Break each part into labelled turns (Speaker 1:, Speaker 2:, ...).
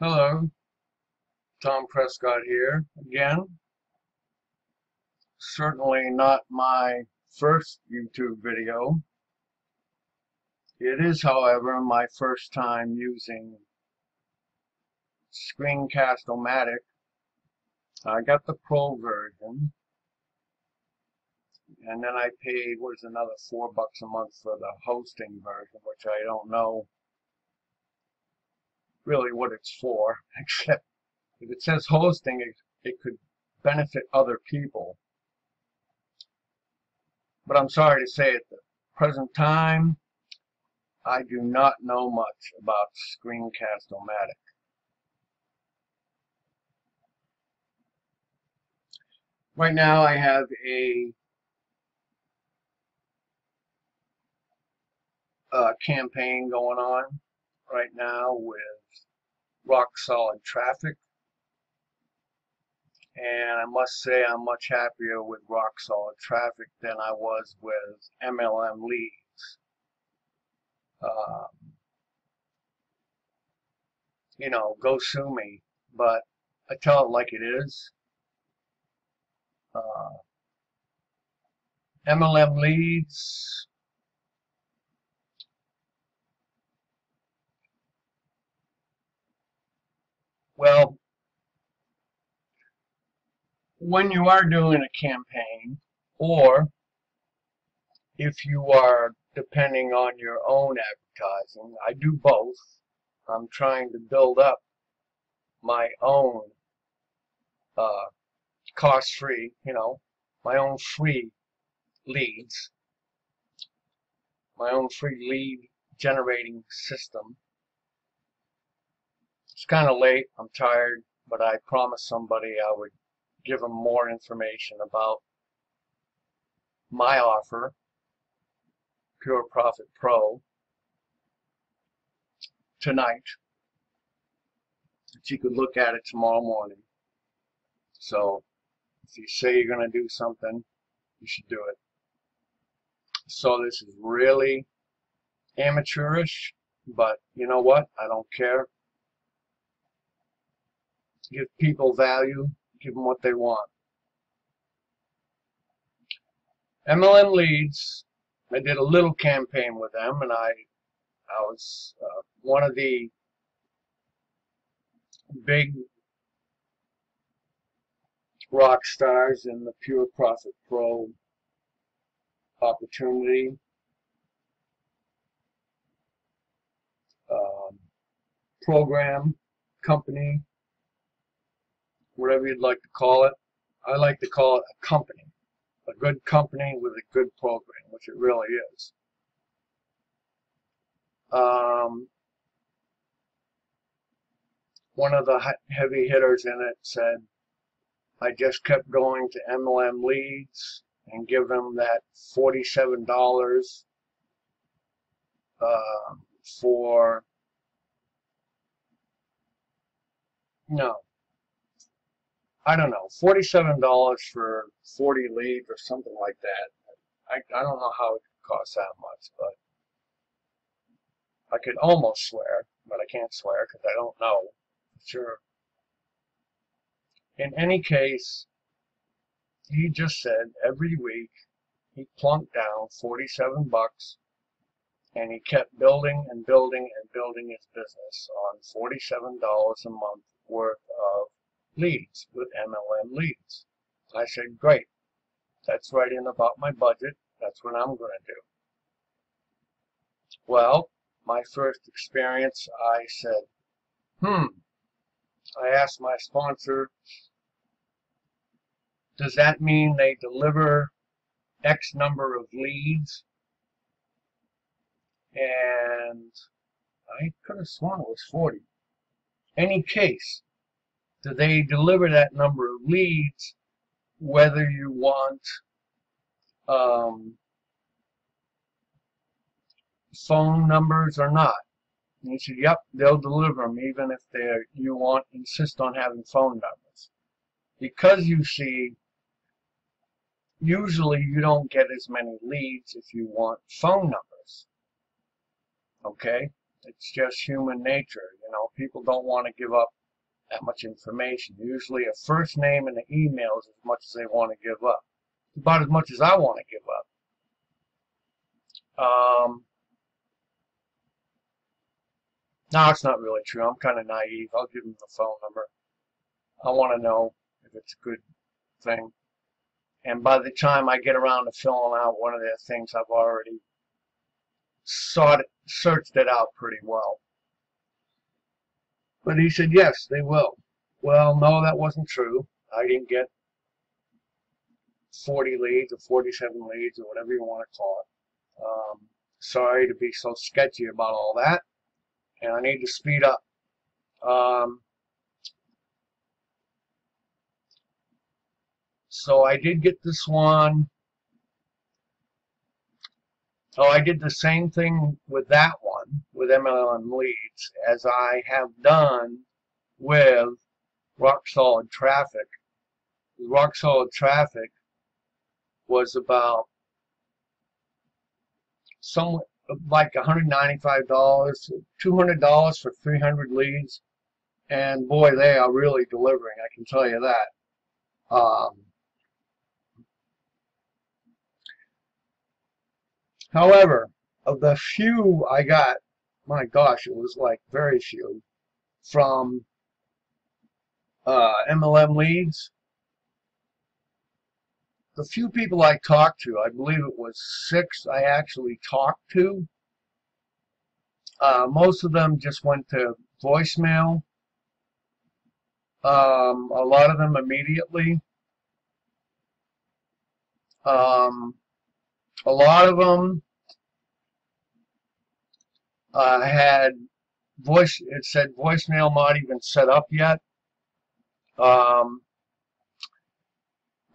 Speaker 1: Hello, Tom Prescott here again. Certainly not my first YouTube video. It is, however, my first time using Screencast-O-Matic. I got the Pro version, and then I paid, another $4 a month for the hosting version, which I don't know really what it's for, except if it says hosting, it could benefit other people. But I'm sorry to say, at the present time, I do not know much about Screencast-O-Matic. Right now I have a campaign going on right now with Rock Solid Traffic, and I must say I'm much happier with Rock Solid Traffic than I was with MLM Leads. You know, go sue me, but I tell it like it is. MLM Leads, well, when you are doing a campaign, or if you are depending on your own advertising, I do both. I'm trying to build up my own cost-free, my own free leads, my own free lead generating system. It's kind of late, I'm tired, but I promised somebody I would give them more information about my offer, Pure Profit Pro, tonight, that you could look at it tomorrow morning. So if you say you're going to do something, you should do it. So this is really amateurish, but you know what? I don't care. Give people value, give them what they want. MLM Leads, I did a little campaign with them, and I was one of the big rock stars in the Pure Profit Pro opportunity. Program, company, whatever you'd like to call it. I like to call it a company. A good company with a good program, which it really is. One of the heavy hitters in it said, I just kept going to MLM Leads and give them that $47 for, no, I don't know, $47 for 40 leads or something like that. I don't know how it could cost that much, but I could almost swear, but I can't swear because I don't know for sure. In any case, he just said every week he plunked down $47, and he kept building and building and building his business on $47 a month worth of leads with MLM Leads. I said, great, that's right in about my budget, that's what I'm going to do. Well, my first experience, I said, I asked my sponsor, does that mean they deliver X number of leads? And I could have sworn it was 40. Any case, do they deliver that number of leads whether you want phone numbers or not? And he said, yep, they'll deliver them even if you insist on having phone numbers. Because you see, usually you don't get as many leads if you want phone numbers. Okay? It's just human nature. People don't want to give up that much information. Usually a first name and an email is as much as they want to give up. It's about as much as I want to give up. No, it's not really true. I'm kind of naive. I'll give them the phone number. I want to know if it's a good thing. And by the time I get around to filling out one of their things, I've already searched it out pretty well. But he said, yes, they will. Well, no, that wasn't true. I didn't get 40 leads or 47 leads or whatever you want to call it. Sorry to be so sketchy about all that. And I need to speed up. So I did get this one. Oh, I did the same thing with that one, with MLM leads, as I have done with Rock Solid Traffic. Rock Solid Traffic was about somewhat like $195, $200 for 300 leads, and boy, they are really delivering, I can tell you that. However, of the few I got, my gosh, it was like very few, from MLM leads. The few people I talked to, I believe it was 6 I actually talked to. Most of them just went to voicemail. A lot of them immediately. A lot of them had it said voicemail not even set up yet.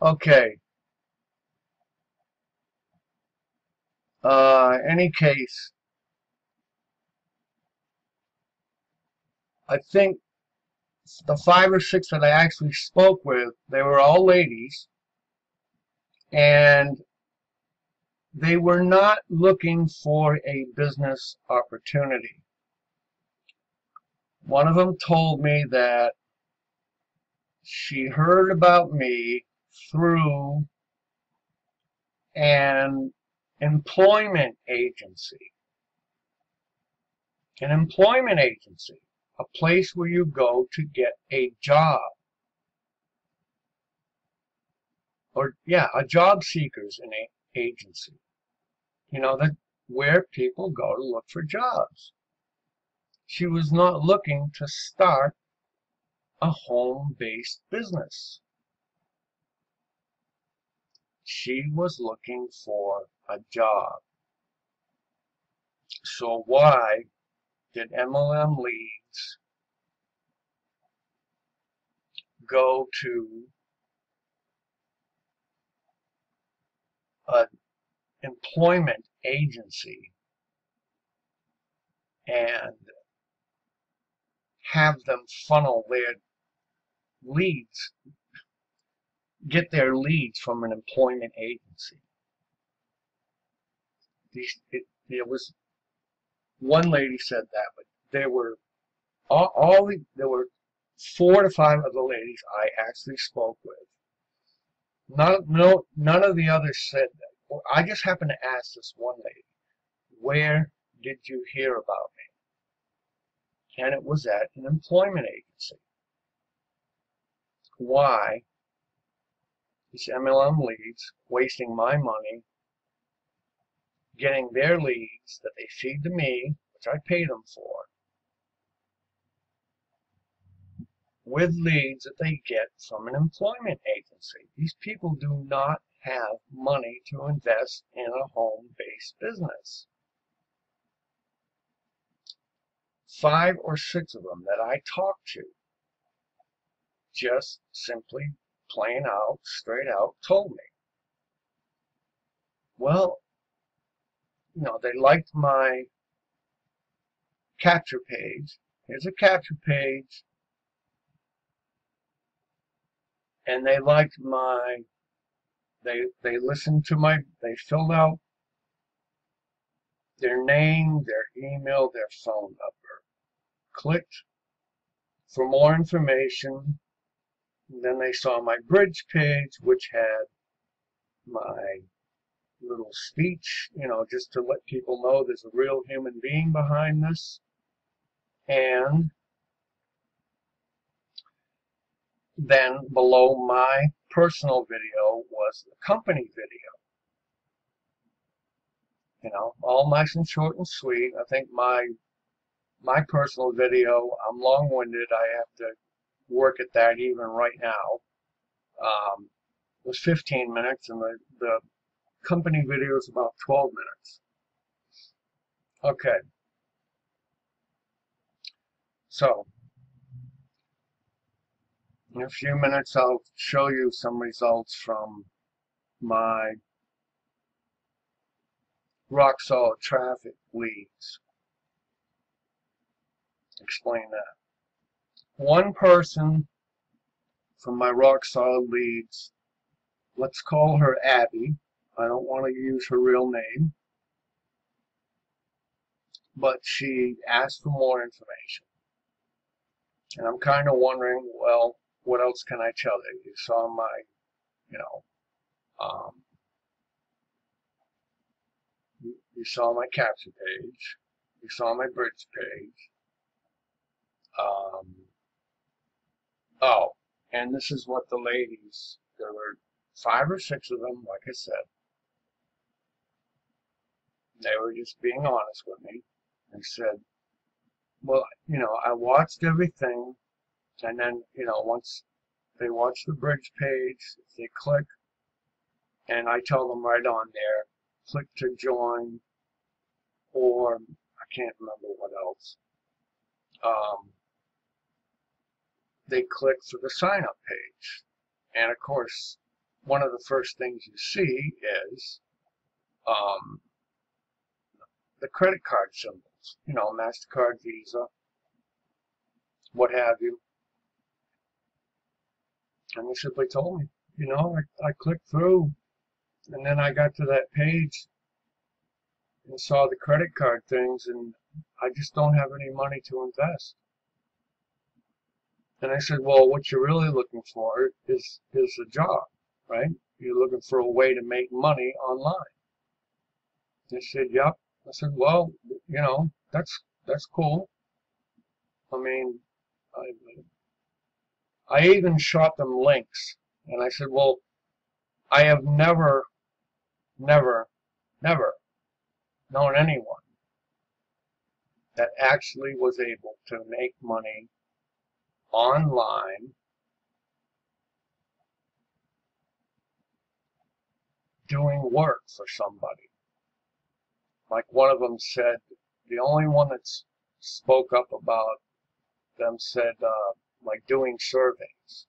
Speaker 1: Okay. Any case, I think the 5 or 6 that I actually spoke with, they were all ladies, and they were not looking for a business opportunity. One of them told me that she heard about me through an employment agency. An employment agency, a place where you go to get a job. Or, yeah, a job seekers agency. That where people go to look for jobs. She was not looking to start a home-based business. She was looking for a job. So why did MLM leads go to an employment agency and have them funnel their leads, get their leads from an employment agency? There was one lady said that, but there were there were 4 to 5 of the ladies I actually spoke with. None of the others said that. Well, I just happened to ask this one lady, where did you hear about me? And it was at an employment agency. Why is MLM leads wasting my money getting their leads that they feed to me, which I pay them for, with leads that they get from an employment agency? These people do not have money to invest in a home-based business. 5 or 6 of them that I talked to just simply plain out, straight out told me, well, they liked my capture page. Here's a capture page. And they liked they listened to they filled out their name, their email, their phone number. Clicked for more information. And then they saw my bridge page, which had my little speech, just to let people know there's a real human being behind this. And then below my personal video was the company video. All nice and short and sweet. I think my personal video, I'm long-winded. I have to work at that even right now. Was 15 minutes, and the company video is about 12 minutes. Okay. So, in a few minutes, I'll show you some results from my rock solid traffic leads. Explain that. One person from my rock solid leads, let's call her Abby. I don't want to use her real name, but she asked for more information. And I'm kind of wondering, well, what else can I tell you? You saw my, you saw my capture page. You saw my bridge page. Oh, and this is what the ladies, there were 5 or 6 of them, like I said. They were just being honest with me and said, well, I watched everything, and then, once they watch the bridge page, if they click, and I tell them right on there, click to join, or I can't remember what else. They click for the sign-up page. And of course, one of the first things you see is the credit card symbols, MasterCard, Visa, what have you. And they simply told me, I clicked through, and then I got to that page and saw the credit card things, and I just don't have any money to invest. And I said, well, what you're really looking for is a job, right? You're looking for a way to make money online. They said, yep. I said, well, that's cool. I mean, I even shot them links. And I said, well, I have never known anyone that actually was able to make money online doing work for somebody. Like one of them said, the only one that spoke up about them said, like doing surveys.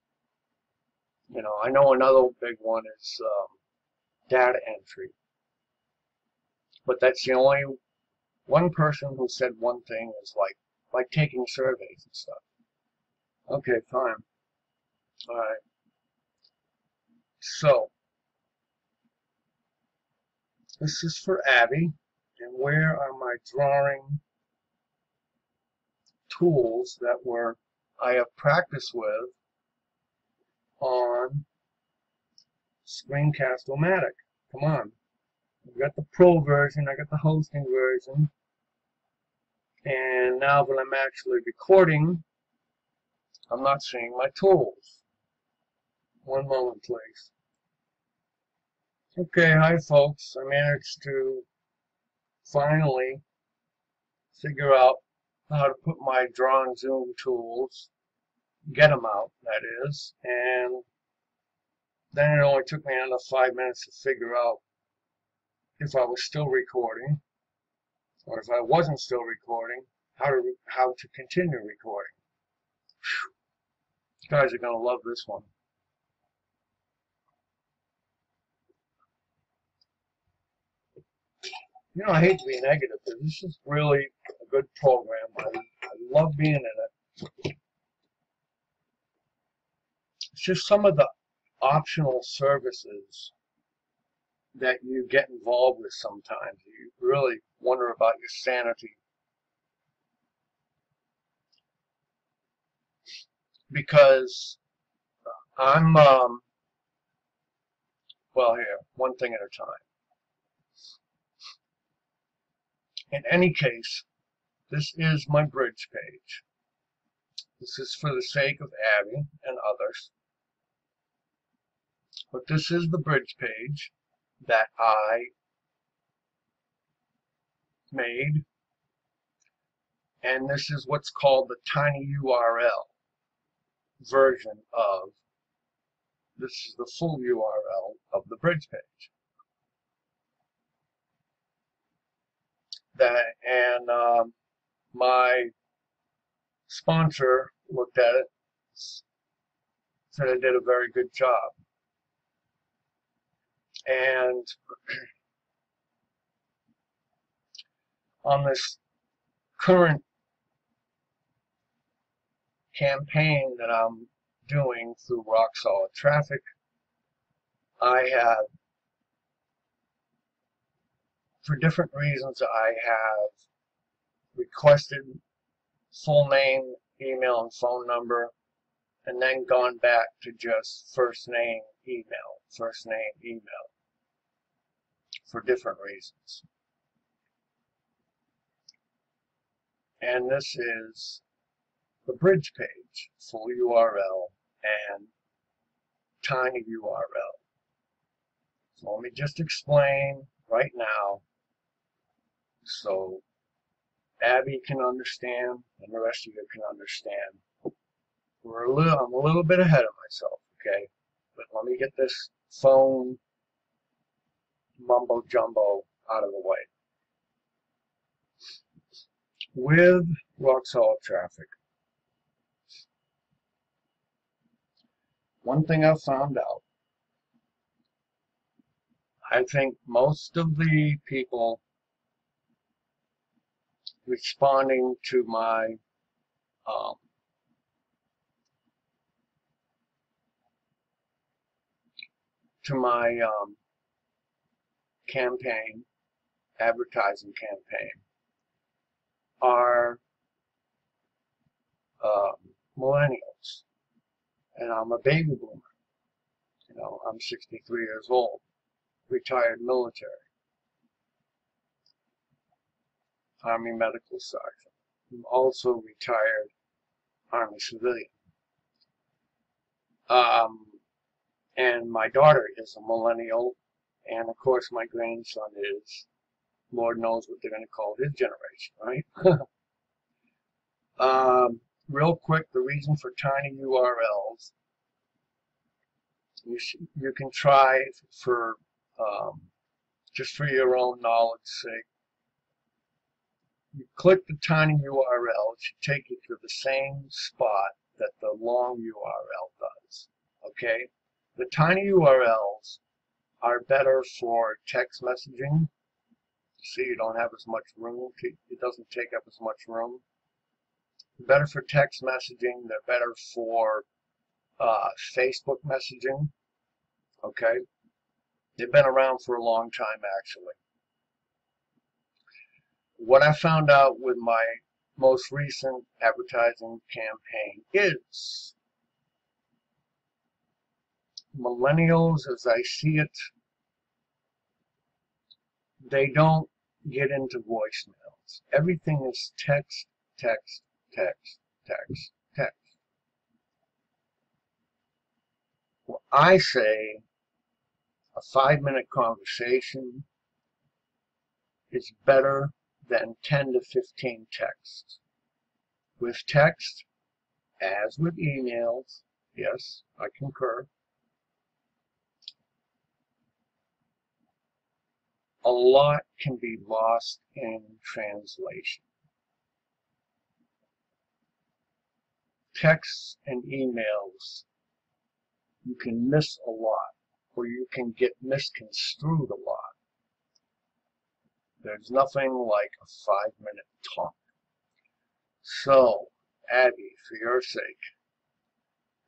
Speaker 1: I know another big one is data entry. But that's the only one person who said one thing is like taking surveys and stuff. Okay, fine. All right. So, this is for Abby. And where are my drawing tools that I have practiced with on Screencast-O-Matic? Come on. I've got the Pro version, I got the hosting version. And now that I'm actually recording, I'm not seeing my tools. One moment, please. Okay, hi folks. I managed to finally figure out how to put my draw and zoom tools, get them out, that is, and then it only took me another 5 minutes to figure out if I was still recording, or if I wasn't still recording, how to continue recording. Whew. You guys are going to love this one. I hate to be negative, but this is really a good program. I love being in it. It's just some of the optional services that you get involved with sometimes. You really wonder about your sanity. Because I'm, well, here, one thing at a time. In any case, this is my bridge page. This is for the sake of Abby and others. But this is the bridge page that I made. And this is what's called the tinyURL version of, this is the full URL of the bridge page. My sponsor looked at it, said I did a very good job. And on this current campaign that I'm doing through Rock Solid Traffic, I have, for different reasons, I have requested full name, email, and phone number, and then gone back to just first name, email, for different reasons. And this is the bridge page, full URL and tiny URL. So let me just explain right now so Abby can understand and the rest of you can understand. I'm a little bit ahead of myself, okay? But let me get this phone mumbo jumbo out of the way. With Rock Solid Traffic, one thing I've found out, I think most of the people responding to my campaign, advertising campaign, are millennials, and I'm a baby boomer. You know, I'm 63 years old, retired military, Army medical sergeant. I'm also retired Army civilian. And my daughter is a millennial, and of course my grandson is, Lord knows what they're going to call his generation, right? Real quick, the reason for tiny URLs, you can try for, just for your own knowledge's sake, you click the tiny URL, it should take you to the same spot that the long URL does, okay? The tiny URLs are better for text messaging. See, you don't have as much room, it doesn't take up as much room. Better for text messaging, they're better for Facebook messaging, okay? They've been around for a long time, actually. What I found out with my most recent advertising campaign is millennials, as I see it, they don't get into voicemails. Everything is text, text, text, text, text. Well, I say a 5-minute conversation is better than 10 to 15 texts. With text, as with emails, yes, I concur, a lot can be lost in translation. Texts and emails, you can miss a lot, or you can get misconstrued a lot. There's nothing like a 5-minute talk. So, Abby, for your sake,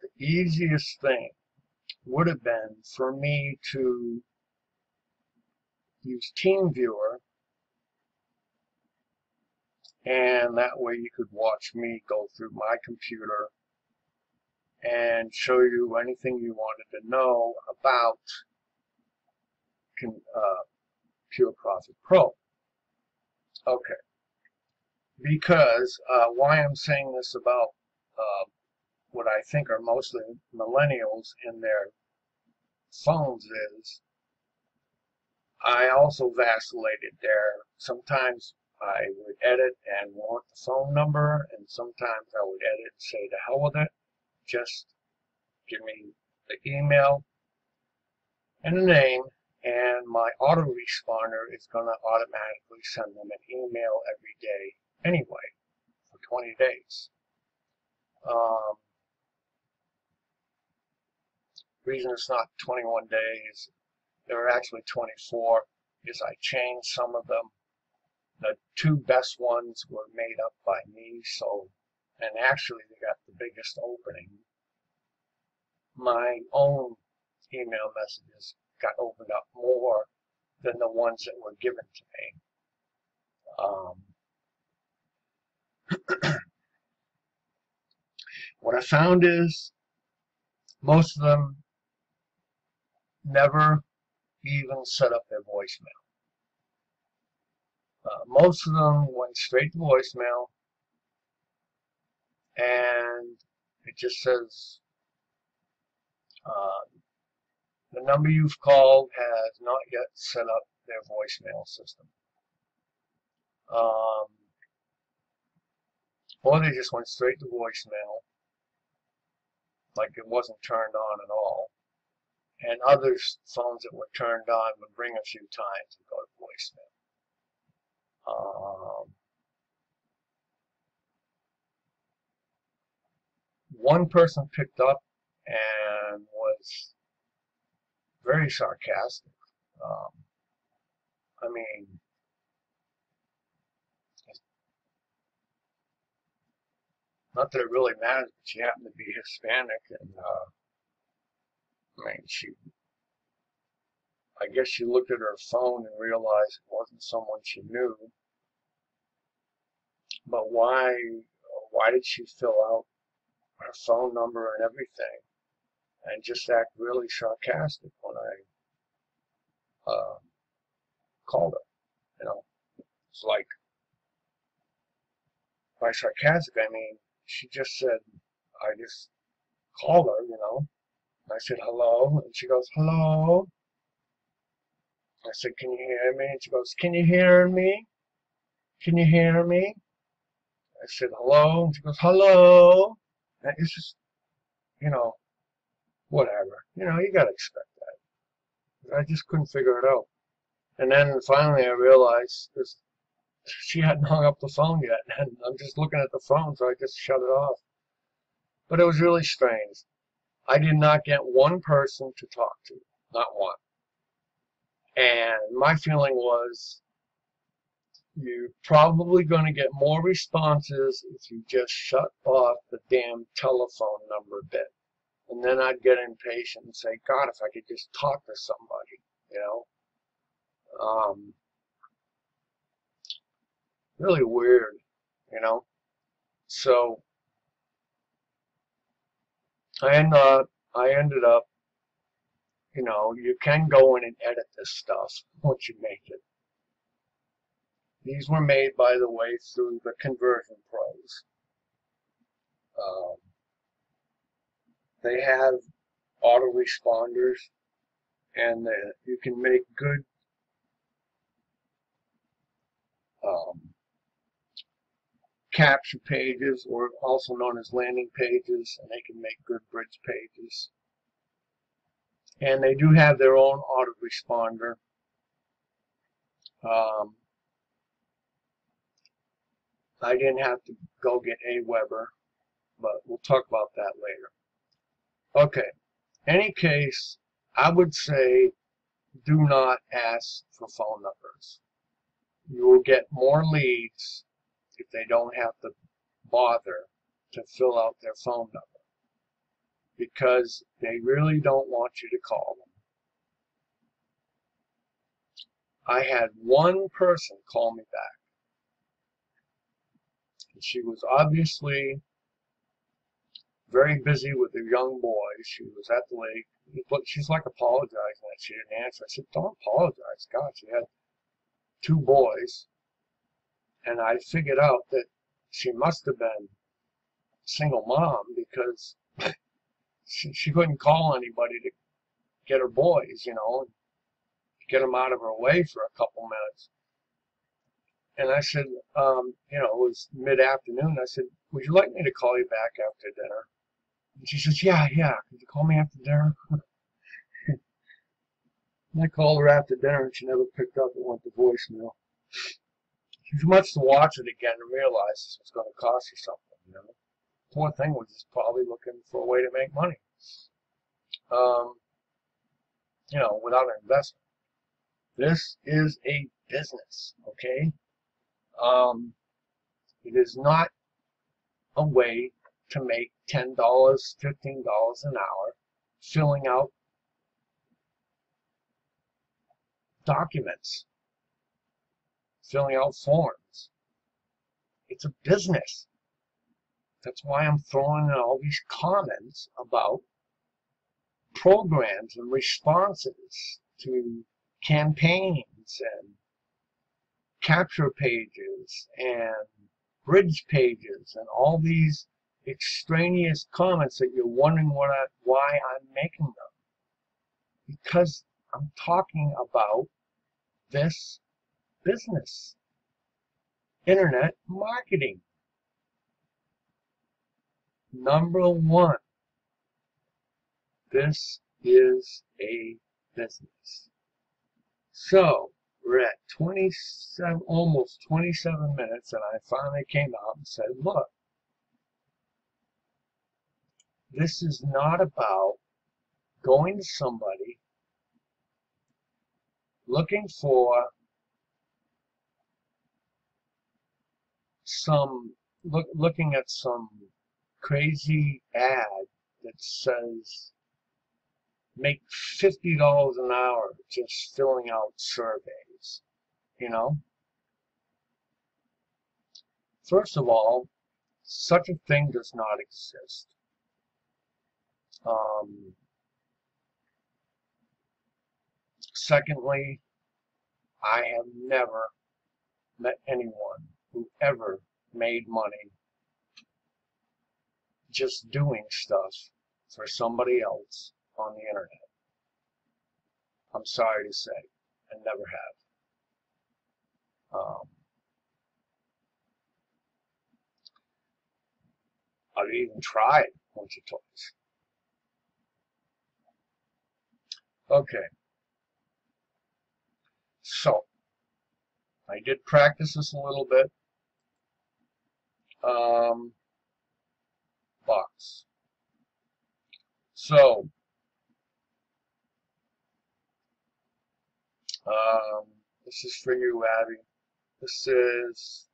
Speaker 1: the easiest thing would have been for me to use TeamViewer, and that way you could watch me go through my computer and show you anything you wanted to know about Pure Profit Pro. Okay, because why I'm saying this about what I think are mostly millennials in their phones is I also vacillated there. Sometimes I would edit and want the phone number, and sometimes I would edit and say to hell with it, just give me the email and the name, and my autoresponder is going to automatically send them an email every day anyway for 20 days. Reason it's not 21 days, there are actually 24, is I changed some of them. The two best ones were made up by me, so, and actually they got the biggest opening. My own email messages got opened up more than the ones that were given to me. What I found is most of them never even set up their voicemail. Most of them went straight to voicemail, and it just says the number you've called has not yet set up their voicemail system. Or they just went straight to voicemail, like it wasn't turned on at all. And other phones that were turned on would ring a few times and go to voicemail. One person picked up and was very sarcastic. I mean, not that it really matters, but she happened to be Hispanic, and I mean, I guess she looked at her phone and realized it wasn't someone she knew. But why did she fill out her phone number and everything, and just act really sarcastic when I called her? You know, it's like, by sarcastic, I mean, she just said, I just called her, you know. I said, hello, and she goes, hello. I said, can you hear me? And she goes, can you hear me? Can you hear me? I said, hello, and she goes, hello. And it's just, you know, whatever. You know, you gotta expect that. I just couldn't figure it out. And then finally I realized she hadn't hung up the phone yet, and I'm just looking at the phone, so I just shut it off. But it was really strange. I did not get one person to talk to, not one. And my feeling was, you're probably going to get more responses if you just shut off the damn telephone number bit. And then I'd get impatient and say, God, if I could just talk to somebody, you know. Really weird, you know. So I ended up, you know, you can go in and edit this stuff once you make it. These were made, by the way, through the Conversion Pros. They have autoresponders, and you can make good capture pages, or also known as landing pages, and they can make good bridge pages. And they do have their own autoresponder. I didn't have to go get Aweber, but we'll talk about that later. Okay, any case, I would say do not ask for phone numbers. You will get more leads if they don't have to bother to fill out their phone number, because they really don't want you to call them. I had one person call me back. And she was obviously very busy with her young boys. She was at the lake. But she's like apologizing that she didn't answer. I said, don't apologize. God, she had 2 boys. And I figured out that she must have been a single mom because she couldn't call anybody to get her boys, you know, and get them out of her way for a couple minutes. And I said, you know, it was mid-afternoon. I said, would you like me to call you back after dinner? And she says, yeah. Could you call me after dinner? And I called her after dinner, and she never picked up. It went to voicemail. She must have watched it again and realized this was going to cost you something, you know. Poor thing was just probably looking for a way to make money, you know, without an investment. This is a business, okay? It is not a way to make $10, $15 an hour filling out documents, filling out forms. It's a business. That's why I'm throwing in all these comments about programs and responses to campaigns and capture pages and bridge pages and all these extraneous comments that you're wondering why I'm making them. Because I'm talking about this business, internet marketing. Number one, this is a business. So we're at 27, almost 27 minutes, and I finally came out and said, look, this is not about going to somebody looking for looking at some crazy ad that says make $50 an hour just filling out surveys, you know. First of all, such a thing does not exist. Secondly, I have never met anyone who ever made money just doing stuff for somebody else on the internet. I'm sorry to say, I never have. I've even tried once or twice. Okay. So, I did practice this a little bit. Box. So, this is for you, Abby. This is,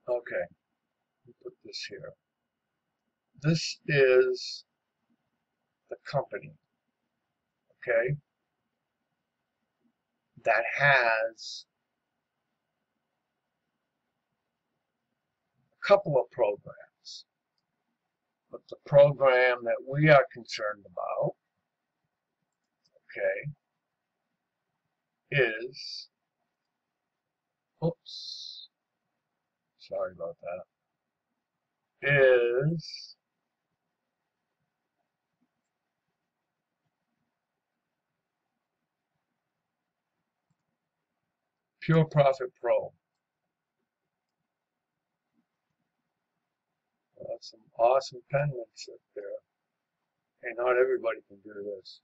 Speaker 1: okay, let me put this here. This is the company, okay, that has a couple of programs. But the program that we are concerned about, okay, is, oops, sorry about that, is Pure Profit Pro. That's some awesome penmanship there. And not everybody can do this.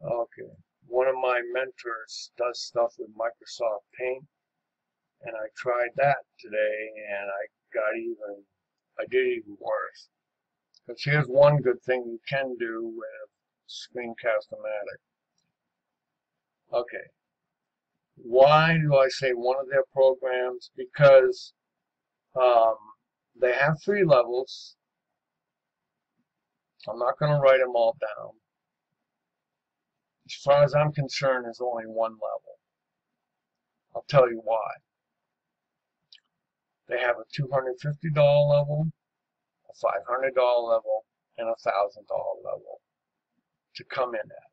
Speaker 1: Okay. One of my mentors does stuff with Microsoft Paint, and I tried that today, and I did even worse. Because here's one good thing you can do with Screencast-O-Matic. Okay. Why do I say one of their programs? Because they have 3 levels. I'm not going to write them all down. As far as I'm concerned, there's only one level. I'll tell you why. They have a $250 level, a $500 level, and a $1,000 level to come in at.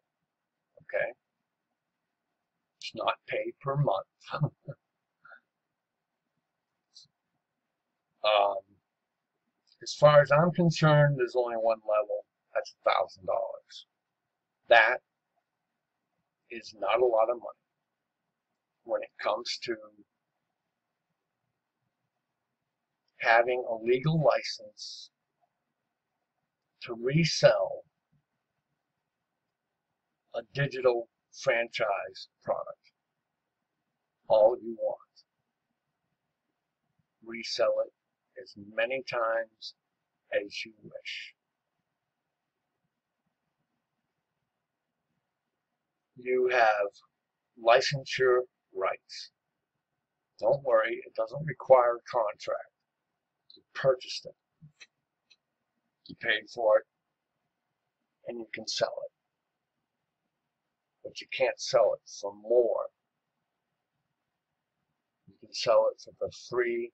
Speaker 1: Okay? It's not paid per month. As far as I'm concerned, there's only one level. That's $1,000. That is not a lot of money when it comes to having a legal license to resell a digital franchise product. All you want. Resell it as many times as you wish. You have licensure rights. Don't worry, it doesn't require a contract. You purchased it. You paid for it, and you can sell it. But you can't sell it for more. You can sell it for the 3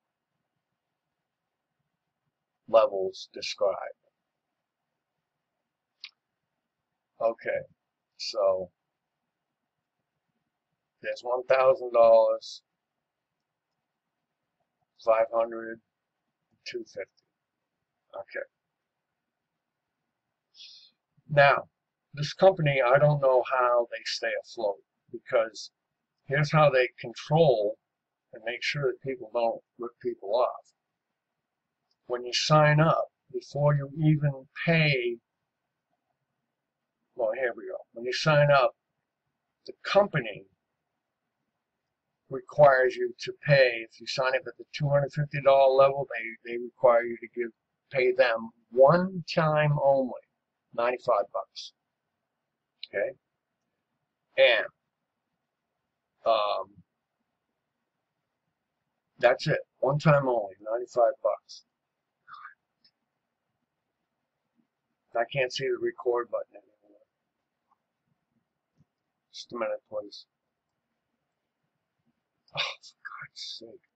Speaker 1: levels described. Okay, so there's $1,000, $500, $250. Okay. Now, this company, I don't know how they stay afloat, because here's how they control and make sure that people don't rip people off. When you sign up, before you even pay, well, here we go. When you sign up, the company requires you to pay. If you sign up at the $250 level, they require you to pay them one time only, $95. Okay, and that's it. One time only, $95. I can't see the record button anymore. Just a minute, please. Oh, for God's sake.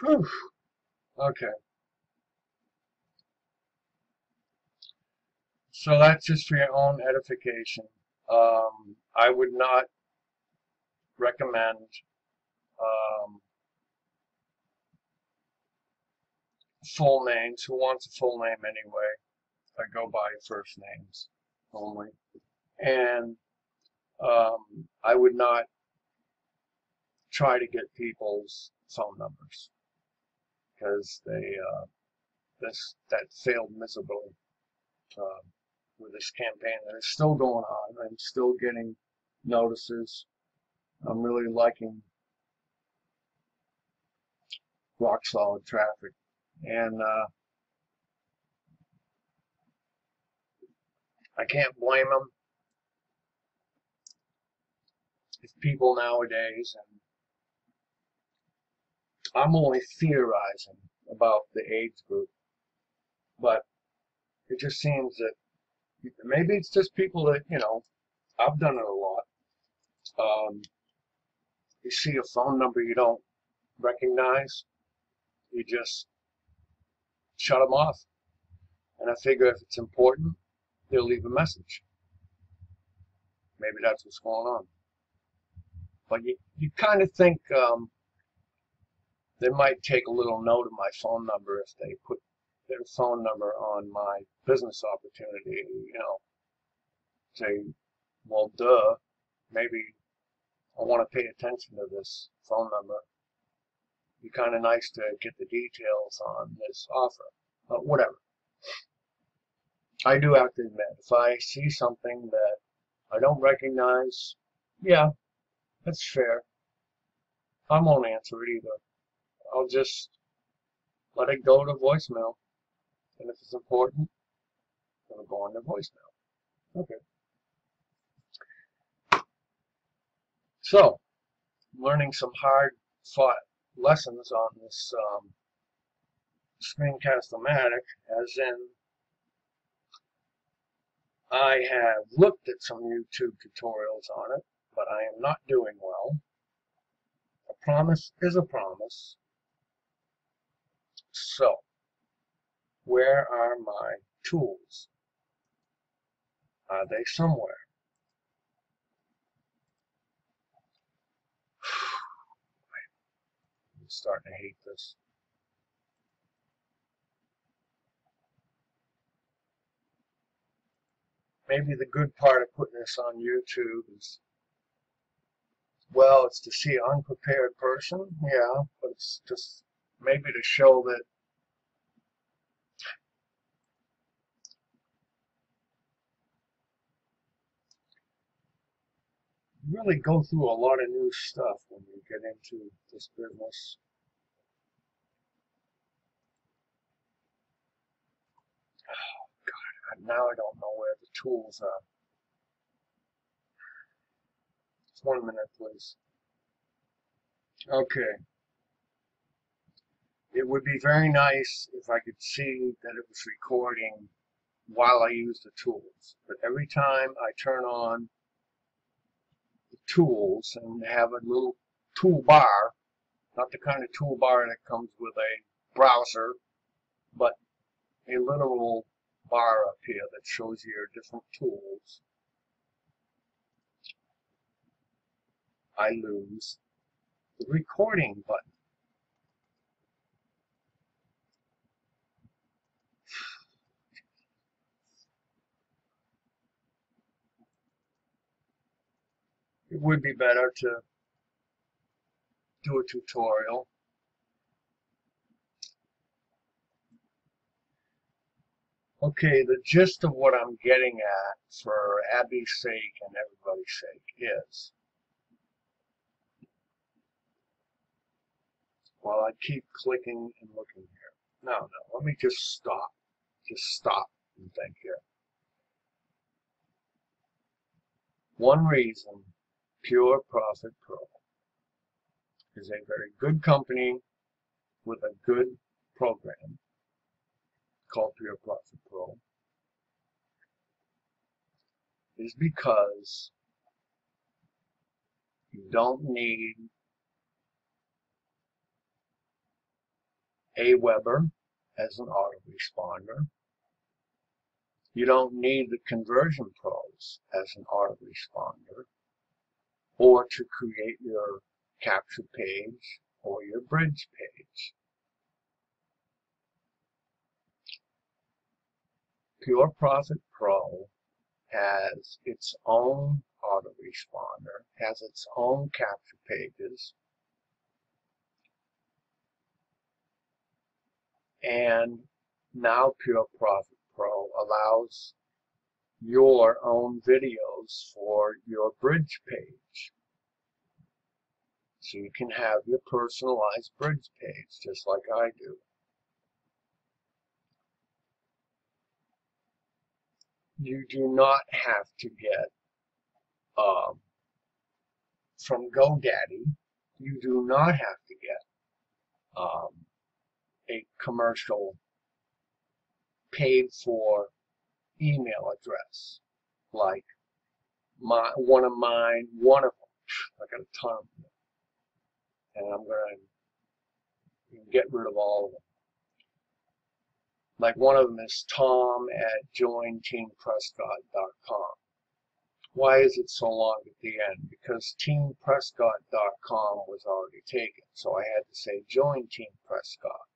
Speaker 1: Whew. Okay. So that's just for your own edification. I would not recommend full names. Who wants a full name anyway? I go by first names only. And I would not try to get people's phone numbers, because that failed miserably with this campaign. And it's still going on. I'm still getting notices. I'm really liking rock solid traffic, and I can't blame them. If people nowadays, and I'm only theorizing about the AIDS group, but it just seems that maybe it's just people that, I've done it a lot. You see a phone number you don't recognize, you just shut them off. And I figure if it's important, they'll leave a message. Maybe that's what's going on. But you kind of think they might take a little note of my phone number if they put their phone number on my business opportunity, you know, say, well, duh, maybe I want to pay attention to this phone number. It'd be kind of nice to get the details on this offer, but whatever. I do have to admit, if I see something that I don't recognize, yeah, that's fair. I won't answer it either. I'll just let it go to voicemail. And if it's important, it'll go on to voicemail. Okay. So, learning some hard-fought lessons on this Screencast-O-Matic, as in I have looked at some YouTube tutorials on it, but I am not doing well. A promise is a promise. So, where are my tools? Are they somewhere? I'm starting to hate this. Maybe the good part of putting this on YouTube is, well, it's to see an unprepared person, yeah, but it's just maybe to show that you really go through a lot of new stuff when you get into this business. Oh, God, now I don't know where the tools are. Just 1 minute, please. Okay. It would be very nice if I could see that it was recording while I use the tools. But every time I turn on the tools and have a little toolbar, not the kind of toolbar that comes with a browser, but a literal bar up here that shows you your different tools, I lose the recording button. It would be better to do a tutorial. Okay, the gist of what I'm getting at, for Abby's sake and everybody's sake, is, while I keep clicking and looking here. No, let me just stop. Just stop and think here. One reason Pure Profit Pro is a very good company with a good program called Pure Profit Pro is because you don't need Aweber as an autoresponder. You don't need the Conversion Pros as an autoresponder, or to create your capture page or your bridge page. Pure Profit Pro has its own autoresponder, has its own capture pages, and now Pure Profit Pro allows your own videos for your bridge page. So you can have your personalized bridge page just like I do. You do not have to get from GoDaddy, you do not have to get a commercial paid for email address like one of them. I got a ton of them, and I'm going to get rid of all of them. Like one of them is tom@jointeamprescott.com. Why is it so long at the end? Because TeamPrescott.com was already taken, so I had to say join Team Prescott.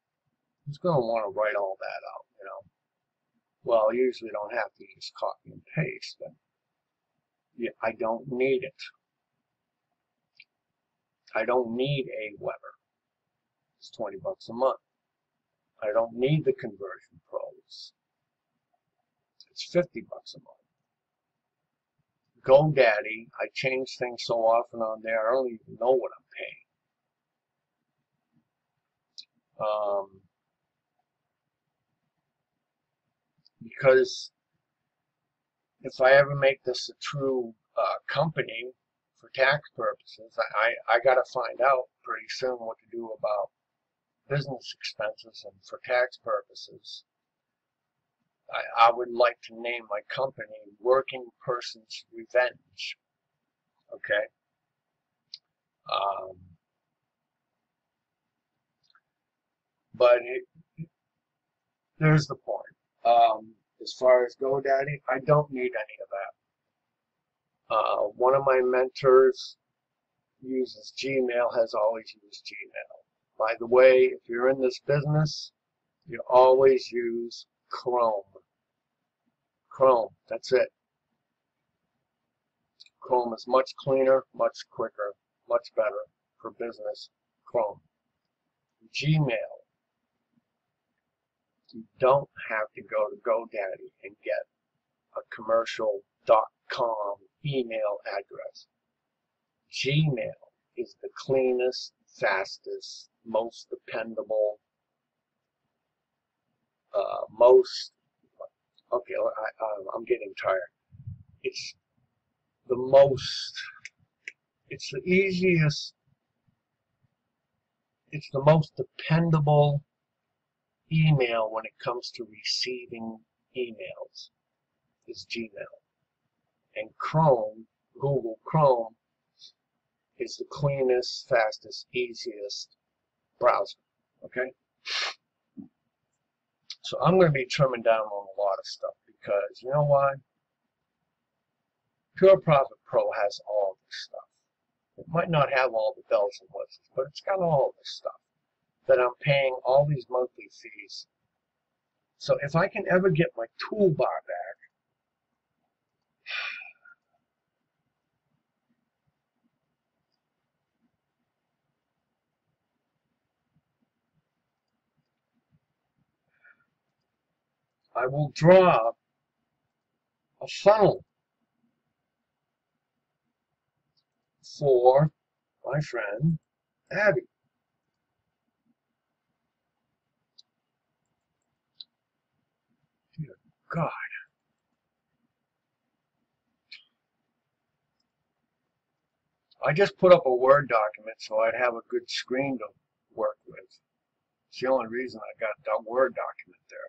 Speaker 1: Who's going to want to write all that out, you know? Well, I usually don't have to use copy and paste, but yeah, I don't need it. I don't need Aweber. It's 20 bucks a month. I don't need the Conversion Pros. It's 50 bucks a month. GoDaddy, I change things so often on there, I don't even know what I'm paying. Because if I ever make this a true company for tax purposes, I got to find out pretty soon what to do about business expenses, and for tax purposes, I would like to name my company Working Person's Revenge. Okay? But there's the point. As far as GoDaddy, I don't need any of that. One of my mentors uses Gmail, has always used Gmail. By the way, if you're in this business, you always use Chrome. Chrome, that's it. Chrome is much cleaner, much quicker, much better for business. Chrome. Gmail, you don't have to go to GoDaddy and get a commercial.com email address. Gmail is the cleanest, fastest, most dependable, I'm getting tired. It's the easiest, it's the most dependable email when it comes to receiving emails is Gmail. And Chrome, Google Chrome, is the cleanest, fastest, easiest browser. Okay? So I'm going to be trimming down on a lot of stuff because, you know why? Pure Profit Pro has all this stuff. It might not have all the bells and whistles, but it's got all this stuff that I'm paying all these monthly fees. So if I can ever get my toolbar back, I will draw a funnel for my friend Abby. Dear God. I just put up a Word document so I'd have a good screen to work with. It's the only reason I got that Word document there.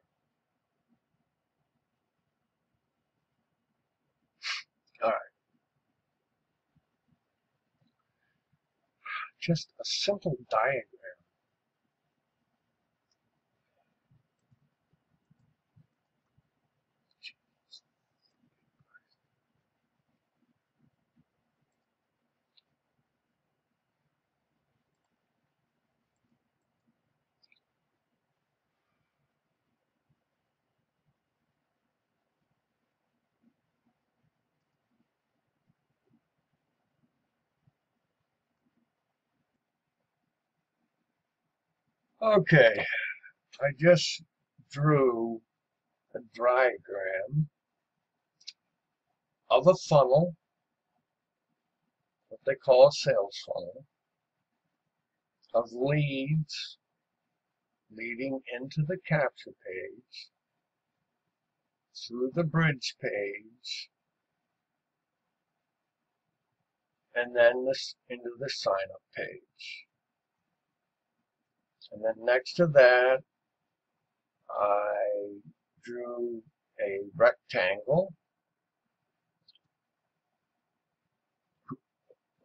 Speaker 1: All right. Just a simple diagram. Okay, I just drew a diagram of a funnel, what they call a sales funnel, of leads leading into the capture page, through the bridge page, and then into the sign-up page. And then next to that, I drew a rectangle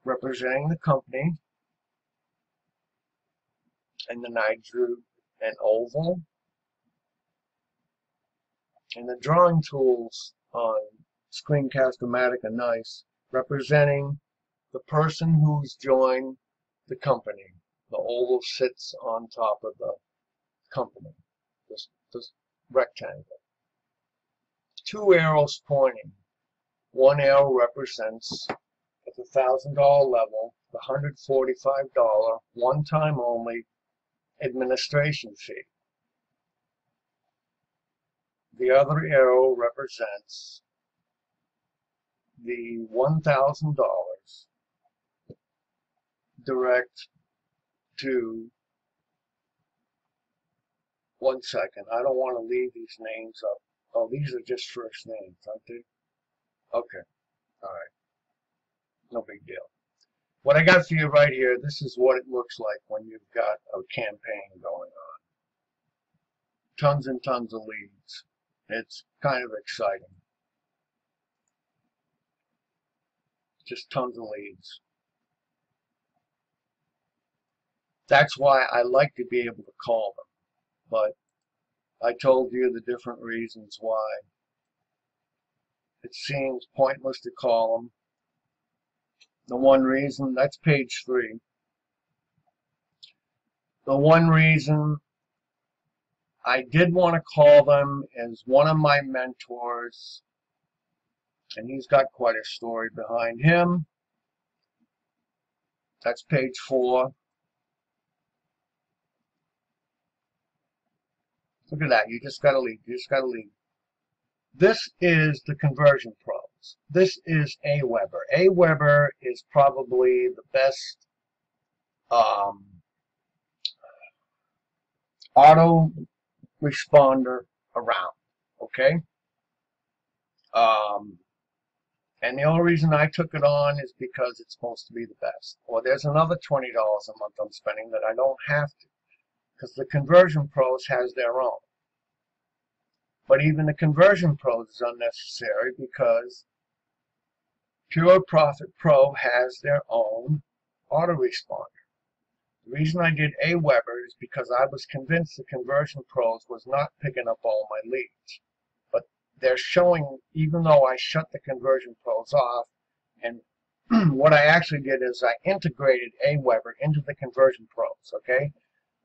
Speaker 1: representing the company, and then I drew an oval, and the drawing tools on Screencast-O-Matic Nice, representing the person who's joined the company. The oval sits on top of the company, this rectangle. Two arrows pointing. One arrow represents at the $1,000 level the $145 one-time only administration fee. The other arrow represents the $1,000 direct to, one second, I don't want to leave these names up. Oh, these are just first names, aren't they? Okay, alright, no big deal. What I got for you right here, this is what it looks like when you've got a campaign going on. Tons and tons of leads. It's kind of exciting. Just tons of leads. That's why I like to be able to call them. But I told you the different reasons why. It seems pointless to call them. The one reason, that's page 3. The one reason I did want to call them is one of my mentors, and he's got quite a story behind him. That's page 4. Look at that. You just got to leave. You just got to leave. This is the Conversion Pros. This is Aweber. Aweber is probably the best auto responder around. Okay? And the only reason I took it on is because it's supposed to be the best. Or there's another $20 a month I'm spending that I don't have to, because the Conversion Pros has their own. But even the Conversion Pros is unnecessary because Pure Profit Pro has their own autoresponder. The reason I did Aweber is because I was convinced the Conversion Pros was not picking up all my leads. But they're showing, even though I shut the Conversion Pros off, and what I actually did is I integrated Aweber into the Conversion Pros, okay?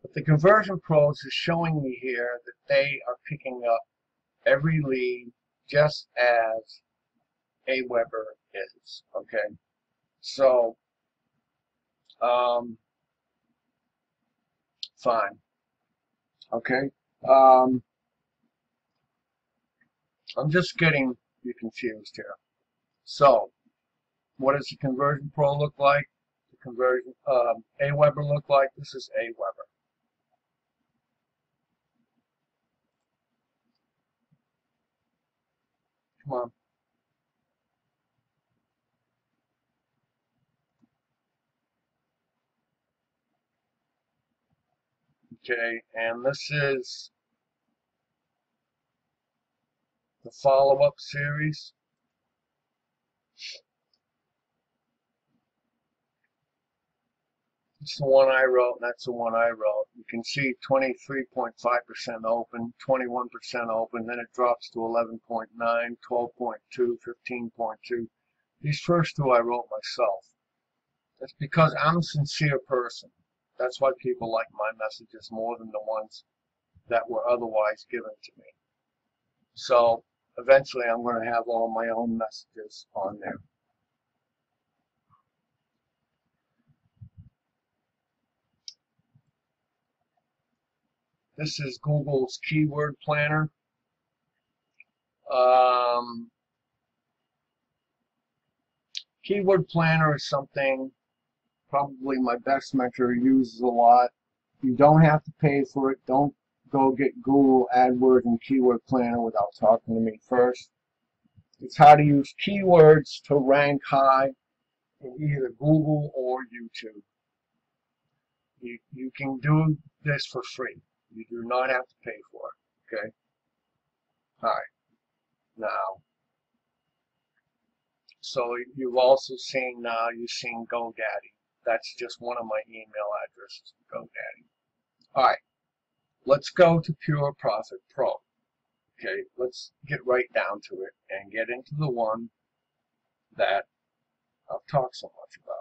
Speaker 1: But the Conversion Pros is showing me here that they are picking up every lead just as Aweber is, okay? So, fine, okay? I'm just getting you confused here. So, what does the Conversion Pro look like? The Conversion, Aweber look like? This is Aweber. Come on. Okay, and this is the follow-up series. It's the one I wrote, and that's the one I wrote. You can see 23.5% open, 21% open, then it drops to 11.9, 12.2, 15.2. These first two I wrote myself. That's because I'm a sincere person. That's why people like my messages more than the ones that were otherwise given to me. So eventually I'm going to have all my own messages on there. This is Google's Keyword Planner. Keyword Planner is something probably my best mentor uses a lot. You don't have to pay for it. Don't go get Google AdWords and Keyword Planner without talking to me first. It's how to use keywords to rank high in either Google or YouTube. You can do this for free. You do not have to pay for it. Okay? Alright. Now, so you've also seen now, you've seen GoDaddy. That's just one of my email addresses, GoDaddy. Alright. Let's go to Pure Profit Pro. Okay, let's get right down to it and get into the one that I've talked so much about.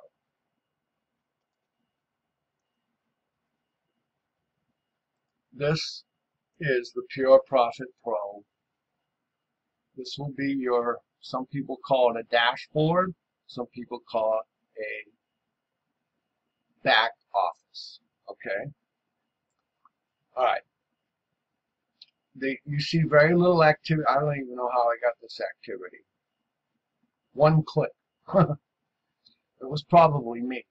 Speaker 1: This is the Pure Profit Pro. This will be your, some people call it a dashboard, some people call it a back office. Okay? Alright. You see very little activity. I don't even know how I got this activity. One click. It was probably me.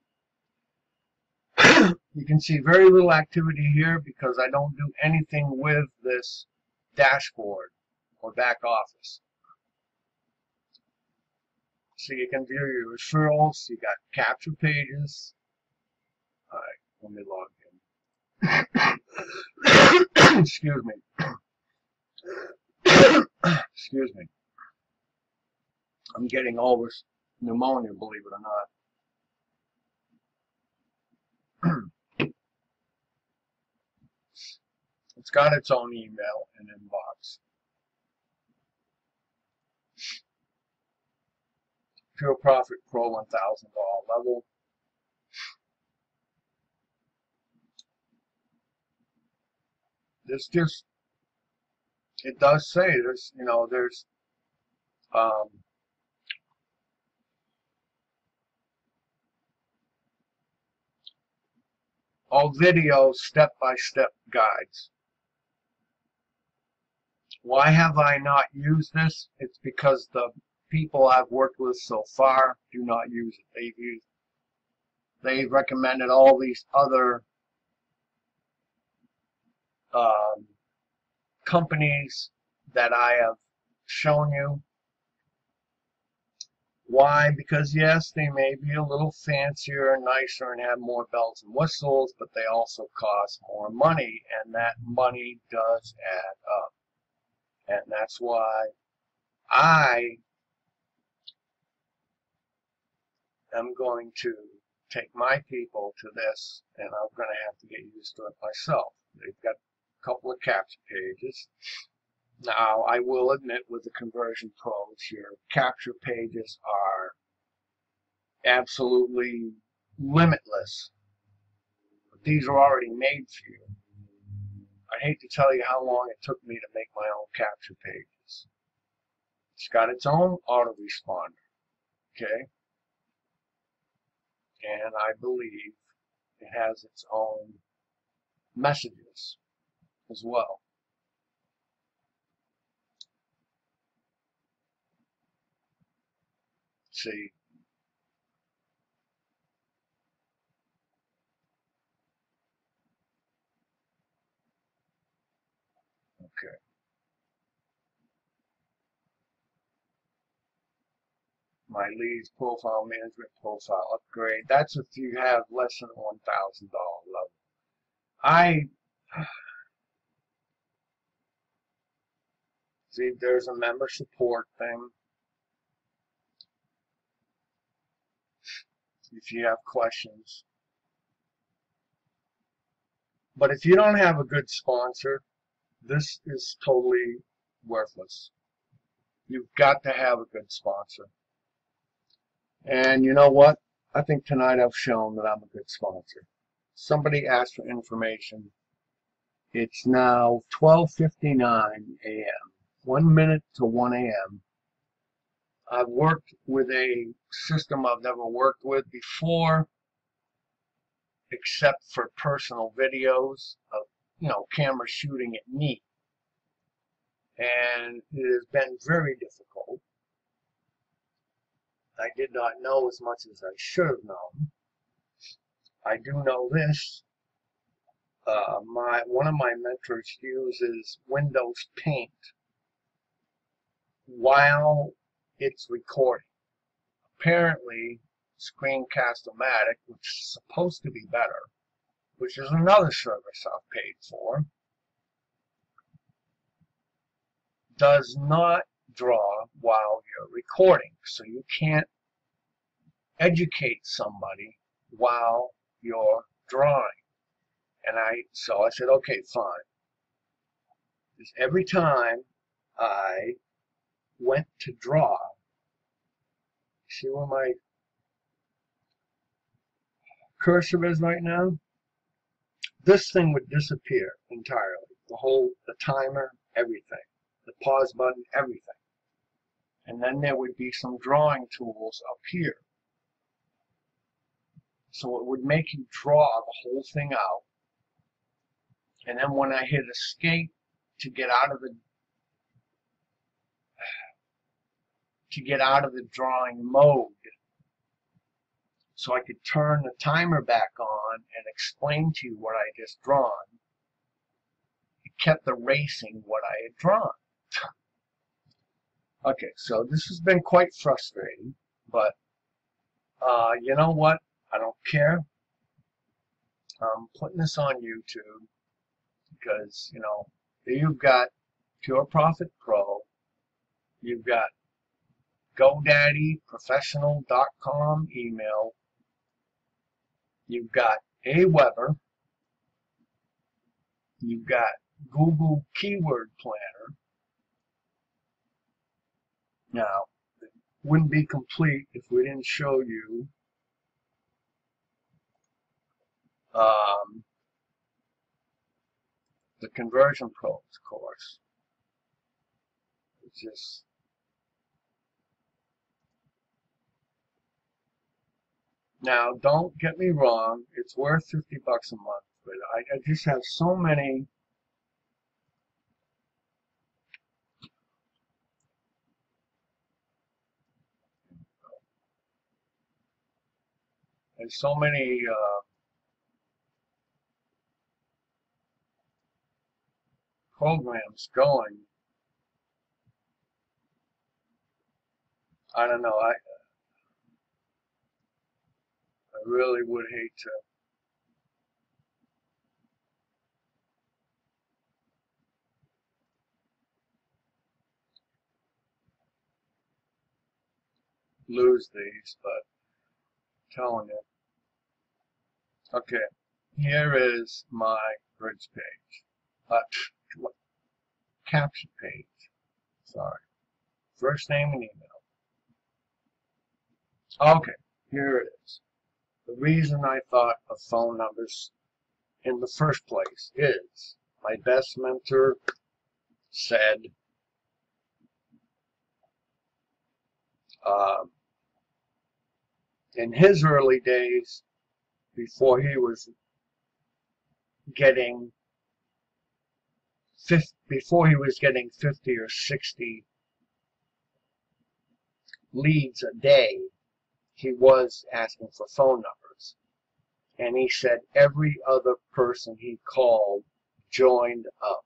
Speaker 1: You can see very little activity here because I don't do anything with this dashboard or back office. So you can view your referrals. You got capture pages. All right, let me log in. Excuse me. Excuse me. I'm getting over pneumonia, believe it or not. It's got its own email and inbox. Pure Profit Pro $1,000 level. This just, it does say there's, you know, there's all video step-by-step guides. Why have I not used this? It's because the people I've worked with so far do not use it. They've recommended all these other companies that I have shown you. Why? Because yes, they may be a little fancier and nicer and have more bells and whistles, but they also cost more money, and that money does add up. And that's why I am going to take my people to this, and I'm going to have to get used to it myself. They've got a couple of capture pages. Now, I will admit with the Conversion Pros, your capture pages are absolutely limitless. But these are already made for you. I hate to tell you how long it took me to make my own capture pages. It's got its own autoresponder, okay? And I believe it has its own messages as well. See, okay. My leads profile management profile upgrade. That's if you have less than $1,000 level. See, there's a member support thing. If you have questions. But if you don't have a good sponsor, this is totally worthless. You've got to have a good sponsor. And you know what? I think tonight I've shown that I'm a good sponsor. Somebody asked for information. It's now 12:59 a.m. 1 minute to 1 a.m. I've worked with a system I've never worked with before, except for personal videos of, you know, camera shooting at me. And it has been very difficult. I did not know as much as I should have known. I do know this. One of my mentors uses Windows Paint while it's recording. Apparently, Screencast-O-Matic, which is supposed to be better, which is another service I've paid for, does not draw while you're recording. So you can't educate somebody while you're drawing. And so I said, okay, fine. Just every time I went to draw. See where my cursor is right now? This thing would disappear entirely. The timer, everything. The pause button, everything. And then there would be some drawing tools up here. So it would make you draw the whole thing out. And then when I hit escape to get out of the drawing mode, so I could turn the timer back on and explain to you what I just drawn, it kept erasing what I had drawn. Okay, so this has been quite frustrating, but you know what? I don't care. I'm putting this on YouTube because, you know, you've got Pure Profit Pro, you've got GoDaddy Professional.com email, you've got Aweber, you've got Google Keyword Planner. Now, it wouldn't be complete if we didn't show you the Conversion Pros course, which is now, don't get me wrong, it's worth $50 a month, but I just have so many programs going. I don't know, I really would hate to lose these, but I'm telling you. Okay, here is my bridge page. Caption page. Sorry. First name and email. Okay, here it is. The reason I thought of phone numbers in the first place is my best mentor said in his early days, before he was getting 50 or 60 leads a day, he was asking for phone numbers. And he said every other person he called joined up.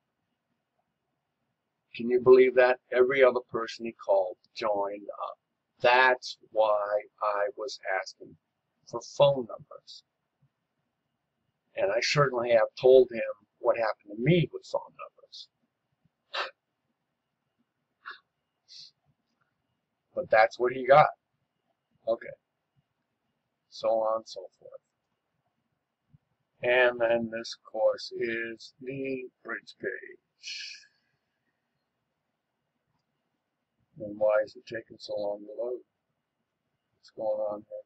Speaker 1: Can you believe that? Every other person he called joined up. That's why I was asking for phone numbers. And I certainly have told him what happened to me with phone numbers. But that's what he got. Okay. So on and so forth. And then this course is the bridge page. And why is it taking so long to load? What's going on here?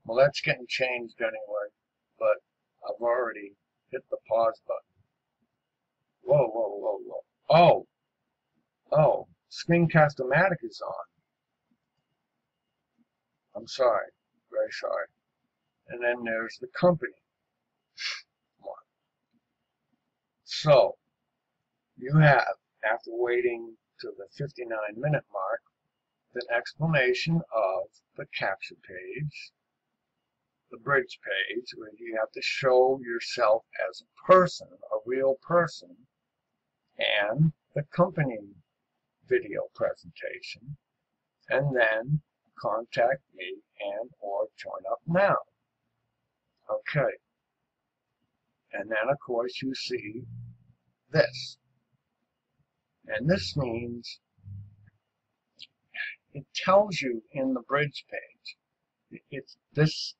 Speaker 1: Well, that's getting changed anyway, but I've already hit the pause button. Whoa, whoa, whoa, whoa. Oh, Screencast-O-Matic is on. I'm sorry, very sorry. And then there's the company. So, you have, after waiting to the 59-minute mark, the explanation of the capture page, the bridge page, where you have to show yourself as a person, a real person, and the company video presentation, and then contact me and or join up now. Okay. And then, of course, you see this. And this means it tells you in the bridge page, this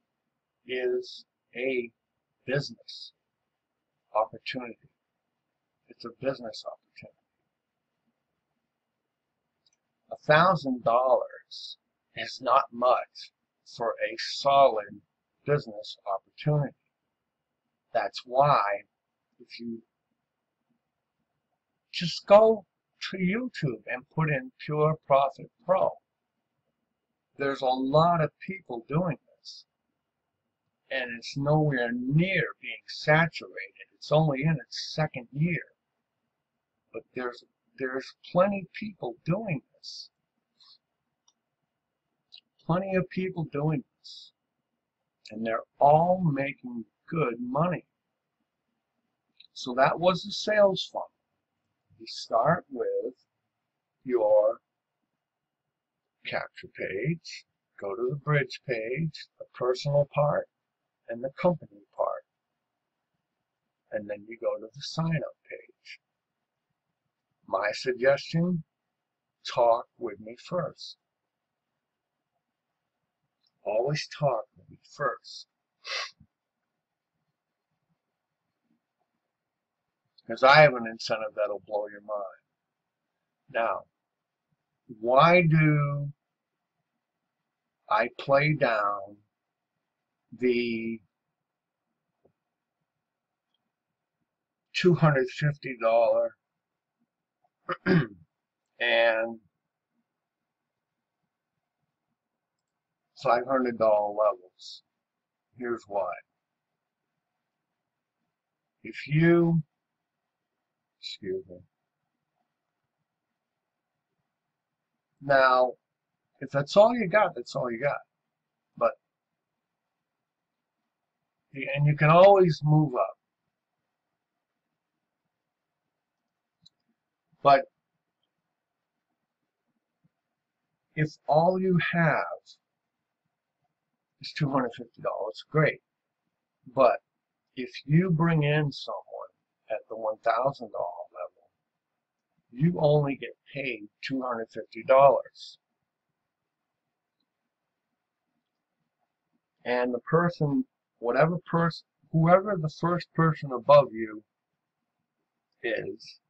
Speaker 1: is a business. opportunity. It's a business opportunity. $1,000 is not much for a solid business opportunity. That's why if you just go to YouTube and put in Pure Profit Pro, there's a lot of people doing this, and it's nowhere near being saturated. It's only in its second year, but there's plenty of people doing this. Plenty of people doing this, and they're all making good money. So that was the sales funnel. You start with your capture page, go to the bridge page, the personal part, and the company part. And then you go to the sign-up page. My suggestion, talk with me first. Always talk with me first. Because I have an incentive that'll blow your mind. Now, why do I play down the $250 and $500 levels? Here's why. If you, excuse me. Now, if that's all you got, that's all you got. But, and you can always move up. But if all you have is $250, great. But if you bring in someone at the $1,000 level, you only get paid $250. And the person, whoever the first person above you is,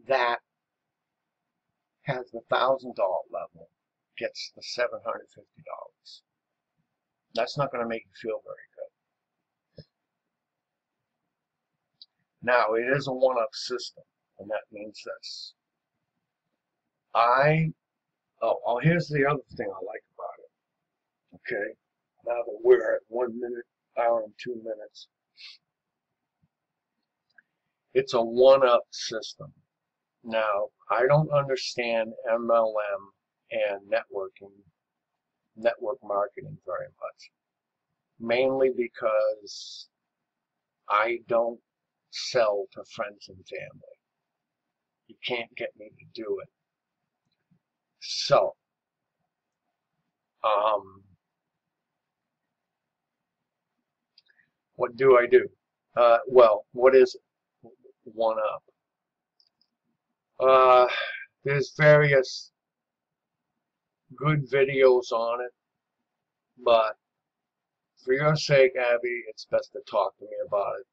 Speaker 1: that has the $1,000 level, gets the $750. That's not going to make you feel very good. Now, it is a one-up system, and that means this. Here's the other thing I like about it. Okay, now that we're at 1 minute, hour and 2 minutes, it's a one-up system. Now, I don't understand MLM and network marketing very much, mainly because I don't sell to friends and family. You can't get me to do it. So, what do I do? Well, what is it? One up. There's various good videos on it, but for your sake, Abby, it's best to talk to me about it.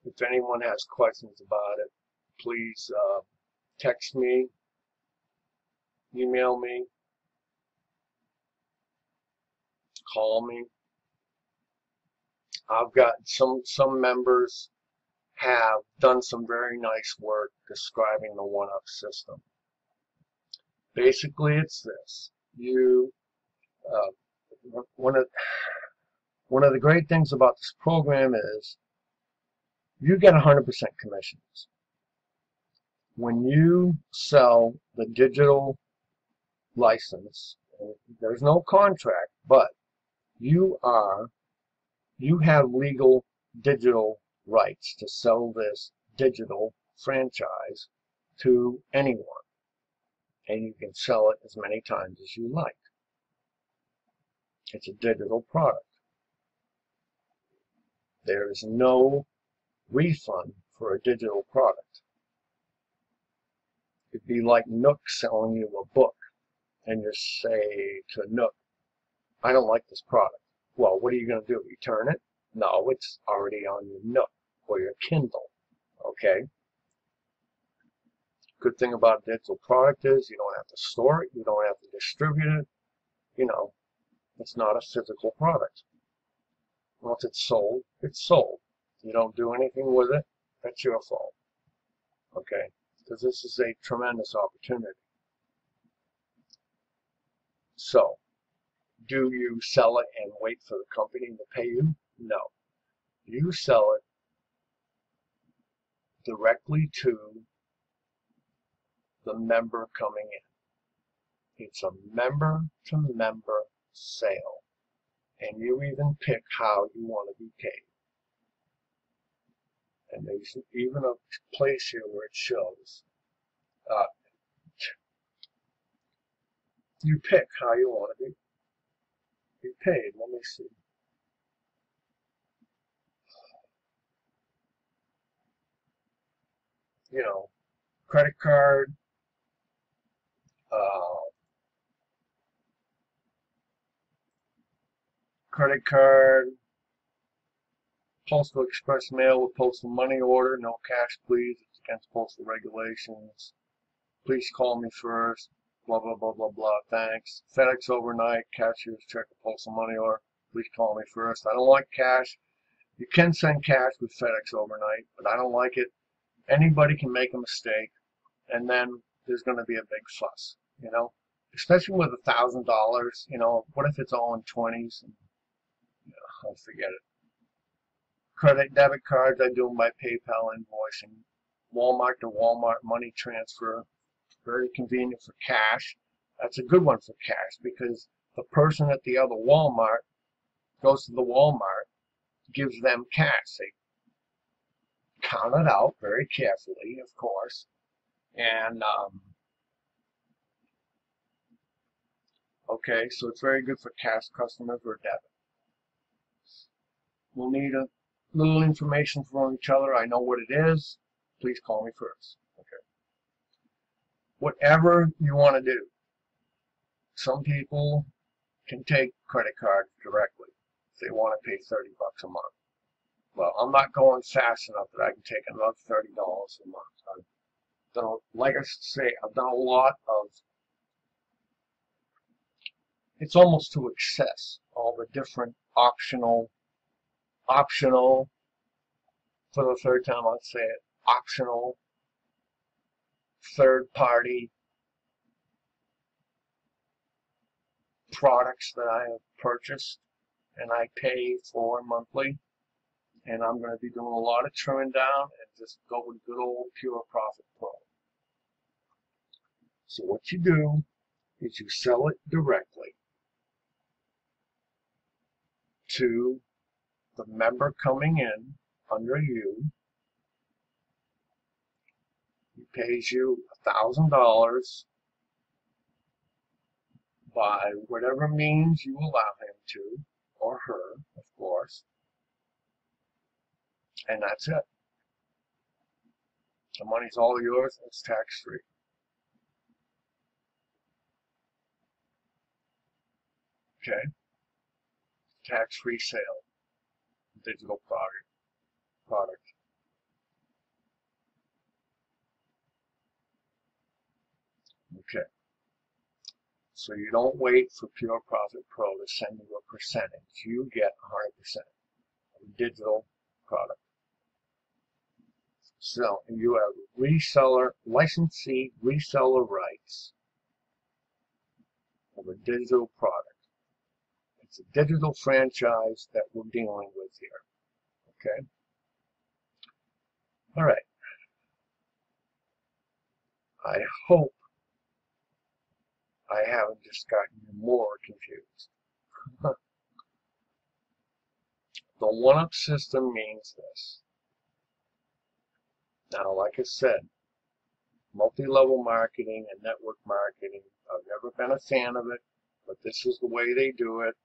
Speaker 1: If anyone has questions about it, please text me, email me, call me. I've got some members have done some very nice work describing the one-up system. Basically, it's this. One of the great things about this program is you get 100% commissions. When you sell the digital license, there's no contract, but you have legal digital rights to sell this digital franchise to anyone, and you can sell it as many times as you like. It's a digital product. There is no refund for a digital product. It'd be like Nook selling you a book, and you say to Nook, I don't like this product. Well, what are you going to do? Return it? No, it's already on your Nook or your Kindle. Okay? Good thing about a digital product is you don't have to store it, you don't have to distribute it. You know, it's not a physical product. Once it's sold, it's sold. You don't do anything with it, that's your fault. Okay? Because this is a tremendous opportunity. So, do you sell it and wait for the company to pay you? No. You sell it directly to the member coming in. It's a member-to-member sale. And you even pick how you want to be paid. And there's even a place here where it shows you pick how you want to be paid. Let me see. You know, credit card, postal express mail with postal money order, no cash please, it's against postal regulations. Please call me first, blah, blah, blah, blah, blah, thanks. FedEx overnight, cashier's check or postal money order, please call me first. I don't like cash. You can send cash with FedEx overnight, but I don't like it. Anybody can make a mistake, and then there's going to be a big fuss, you know? Especially with $1,000, you know, what if it's all in 20s? And, you know, I'll forget it. Credit, debit cards, I do them by PayPal invoicing. Walmart to Walmart money transfer, very convenient for cash. That's a good one for cash because the person at the other Walmart goes to the Walmart, gives them cash. They count it out very carefully, of course, and okay, so it's very good for cash customers or debit. We'll need a little information from each other. I know what it is. Please call me first. Okay. Whatever you want to do. Some people can take credit cards directly if they want to pay $30 a month. Well, I'm not going fast enough that I can take another $30 a month. I've done, like I say, I've done a lot of, it's almost to excess, all the different optional, for the third time I'll say it, optional, third-party products that I have purchased and I pay for monthly. And I'm going to be doing a lot of trimming down and just go with good old Pure Profit Pro. So what you do is you sell it directly to the member coming in under you. He pays you $1,000 by whatever means you allow him to, or her, of course. And that's it. The money's all yours, and it's tax-free. Okay? Tax-free sale. Digital product. Okay. So you don't wait for Pure Profit Pro to send you a percentage. You get 100% of a digital product. So you have reseller, licensee reseller rights of a digital product. It's a digital franchise that we're dealing with here. Okay? All right. I hope I haven't just gotten you more confused. The one-up system means this. Now, like I said, multi-level marketing and network marketing, I've never been a fan of it, but this is the way they do it.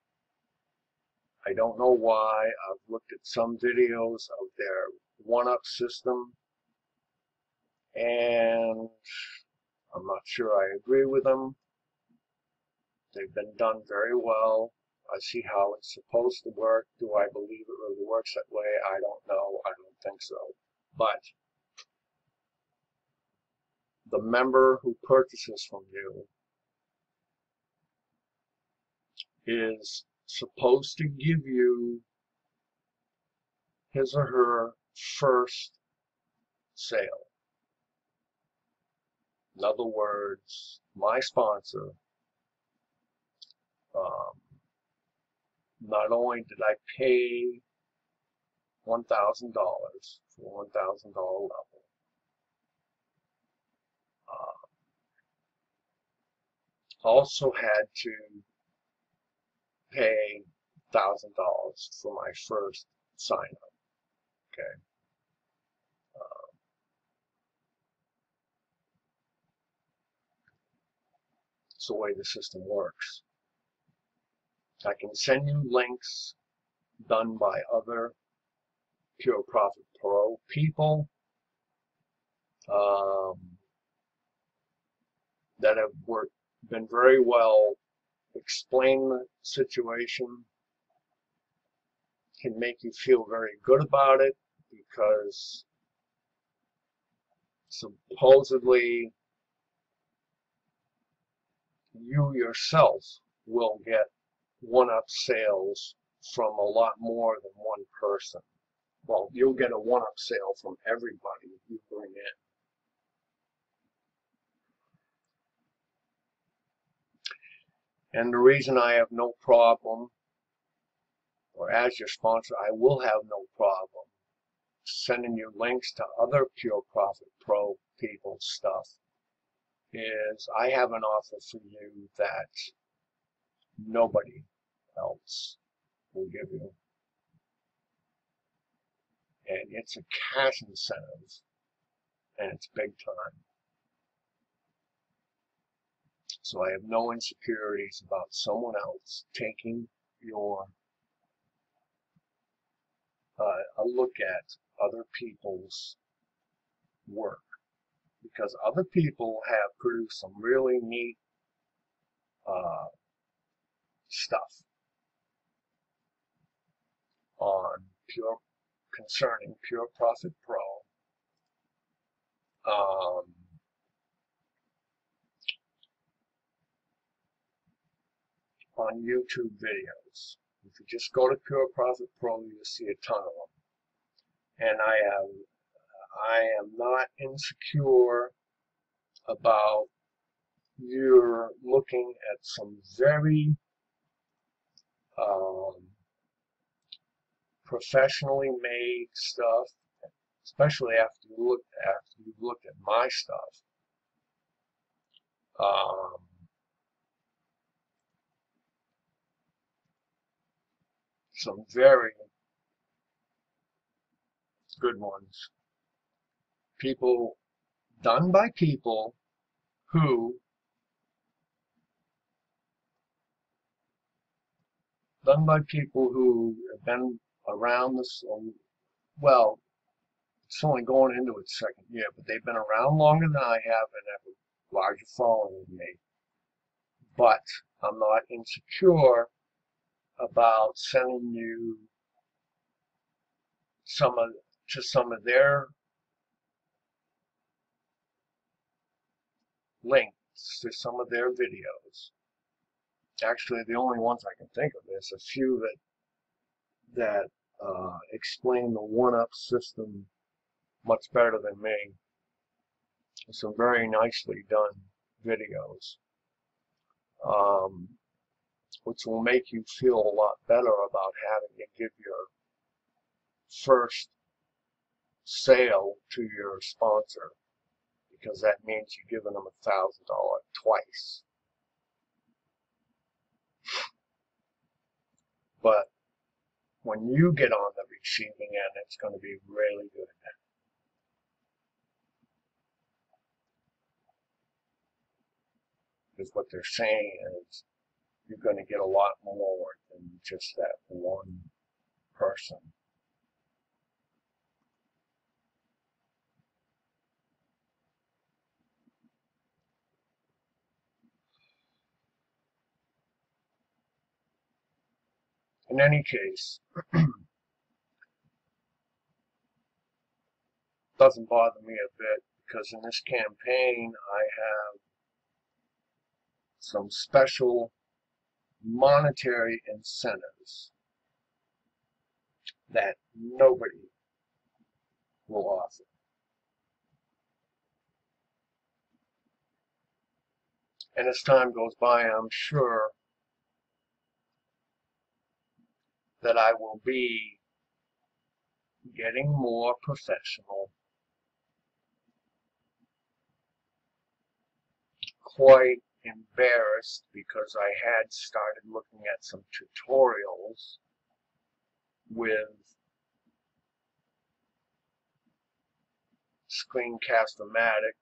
Speaker 1: I don't know why. I've looked at some videos of their one-up system, and I'm not sure I agree with them. They've been done very well, I see how it's supposed to work. Do I believe it really works that way? I don't know. I don't think so. But the member who purchases from you is supposed to give you his or her first sale. In other words, my sponsor, not only did I pay $1,000 for $1,000 level, also had to pay $1,000 for my first sign up. Okay. It's the way the system works. I can send you links done by other Pure Profit Pro people that have been very well explain the situation, can make you feel very good about it, because supposedly you yourself will get one-up sales from a lot more than one person. Well, you'll get a one-up sale from everybody you bring in. And the reason I have no problem, or as your sponsor, I will have no problem sending you links to other Pure Profit Pro people's stuff, is I have an offer for you that nobody else will give you. And it's a cash incentive, and it's big time. So I have no insecurities about someone else taking your a look at other people's work, because other people have produced some really neat stuff on concerning Pure Profit Pro. On YouTube videos. If you just go to Pure Profit Pro, you'll see a ton of them. And I am not insecure about you're looking at some very professionally made stuff, especially after you've looked at my stuff. Some very good ones. People, done by people who have been around this, well, it's only going into its second year, but they've been around longer than I have and have a larger following than me. But I'm not insecure about sending you some of their links to some of their videos. Actually, the only ones I can think of is a few that explain the one-up system much better than me. Some very nicely done videos, which will make you feel a lot better about having to give your first sale to your sponsor, because that means you're giving them $1,000 twice. But when you get on the receiving end, it's going to be really good. Because what they're saying is you're going to get a lot more than just that one person. in any case, doesn't bother me a bit, because in this campaign I have some special monetary incentives that nobody will offer. And as time goes by, I'm sure that I will be getting more professional, quite embarrassed because I had started looking at some tutorials with Screencast-O-Matic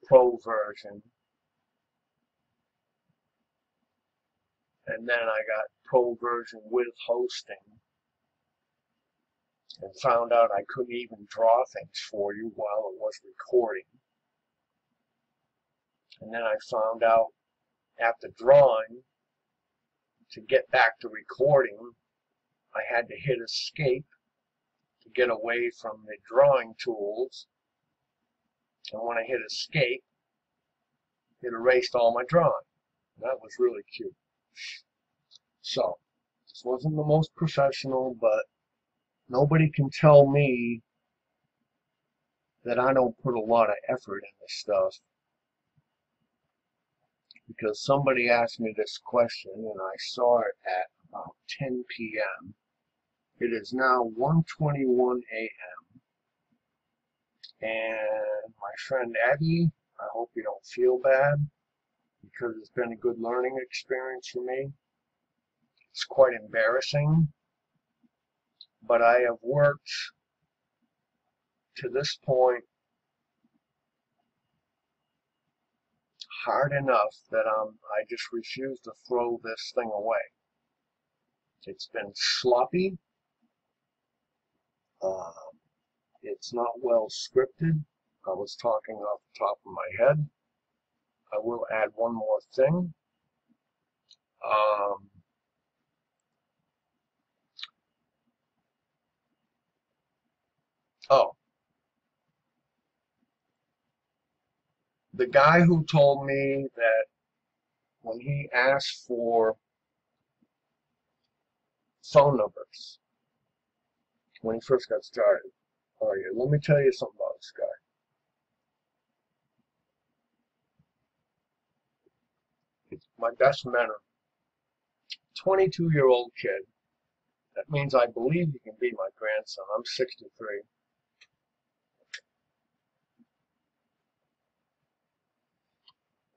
Speaker 1: Pro version, and then I got Pro version with hosting, and found out I couldn't even draw things for you while it was recording. And then I found out after drawing, to get back to recording, I had to hit escape to get away from the drawing tools. And when I hit escape, it erased all my drawing. That was really cute. So, this wasn't the most professional, but nobody can tell me that I don't put a lot of effort into stuff. Because somebody asked me this question, and I saw it at about 10 p.m. It is now 1:21 a.m. And my friend Abby, I hope you don't feel bad, because it's been a good learning experience for me. It's quite embarrassing, but I have worked to this point hard enough that I just refuse to throw this thing away. It's been sloppy. It's not well scripted. I was talking off the top of my head. I will add one more thing. The guy who told me that when he asked for phone numbers when he first got started. Oh yeah, let me tell you something about this guy. He's my best mentor. 22-year-old kid. That means I believe he can be my grandson. I'm 63.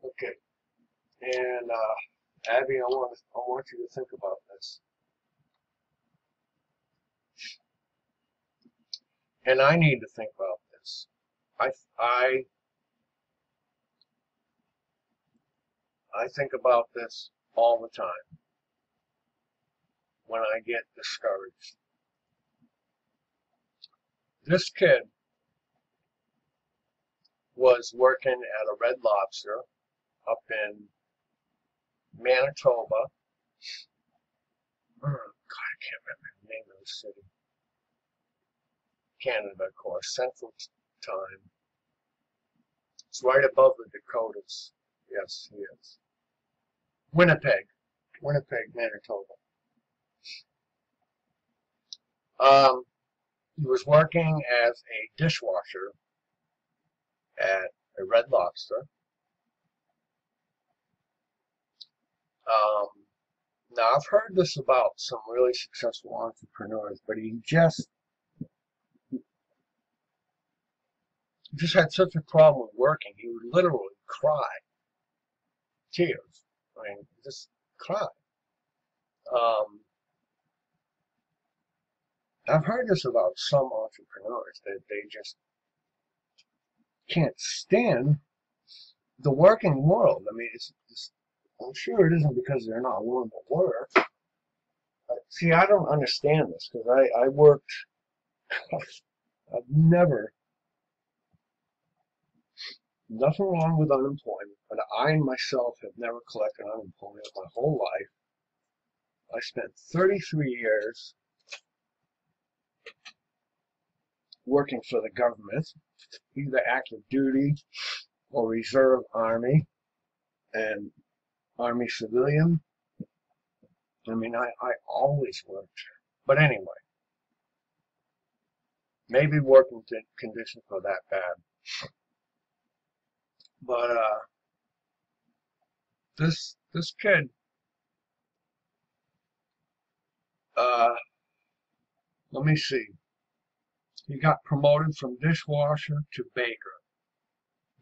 Speaker 1: Okay. And Abby, I want you to think about this. And I need to think about this. I think about this all the time when I get discouraged. This kid was working at a Red Lobster up in Manitoba. God, I can't remember the name of the city. Canada, of course, Central Time. It's right above the Dakotas. Yes, he is. Winnipeg, Manitoba. He was working as a dishwasher at a Red Lobster. Now, I've heard this about some really successful entrepreneurs, but he just had such a problem with working. He would literally cry. Tears. I mean, just cry. I've heard this about some entrepreneurs, that they just can't stand the working world. I mean, I'm sure it isn't because they're not willing to work. See, I don't understand this, because I worked, I've never, nothing wrong with unemployment, but I myself have never collected unemployment my whole life. I spent 33 years working for the government, either active duty or reserve army and army civilian. I mean, I always worked. But anyway, maybe working conditions were that bad. But this kid, let me see. He got promoted from dishwasher to baker.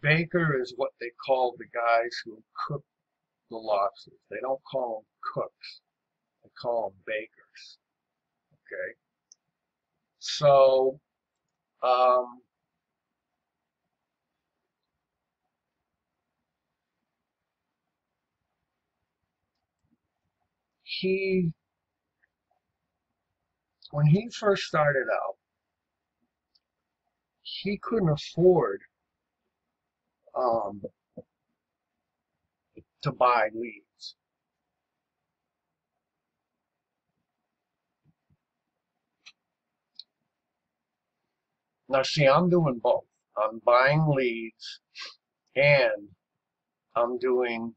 Speaker 1: Baker is what they call the guys who cook the lobsters. They don't call them cooks. They call them bakers. Okay. So, when he first started out, he couldn't afford to buy leads. Now see, I'm doing both. I'm buying leads and I'm doing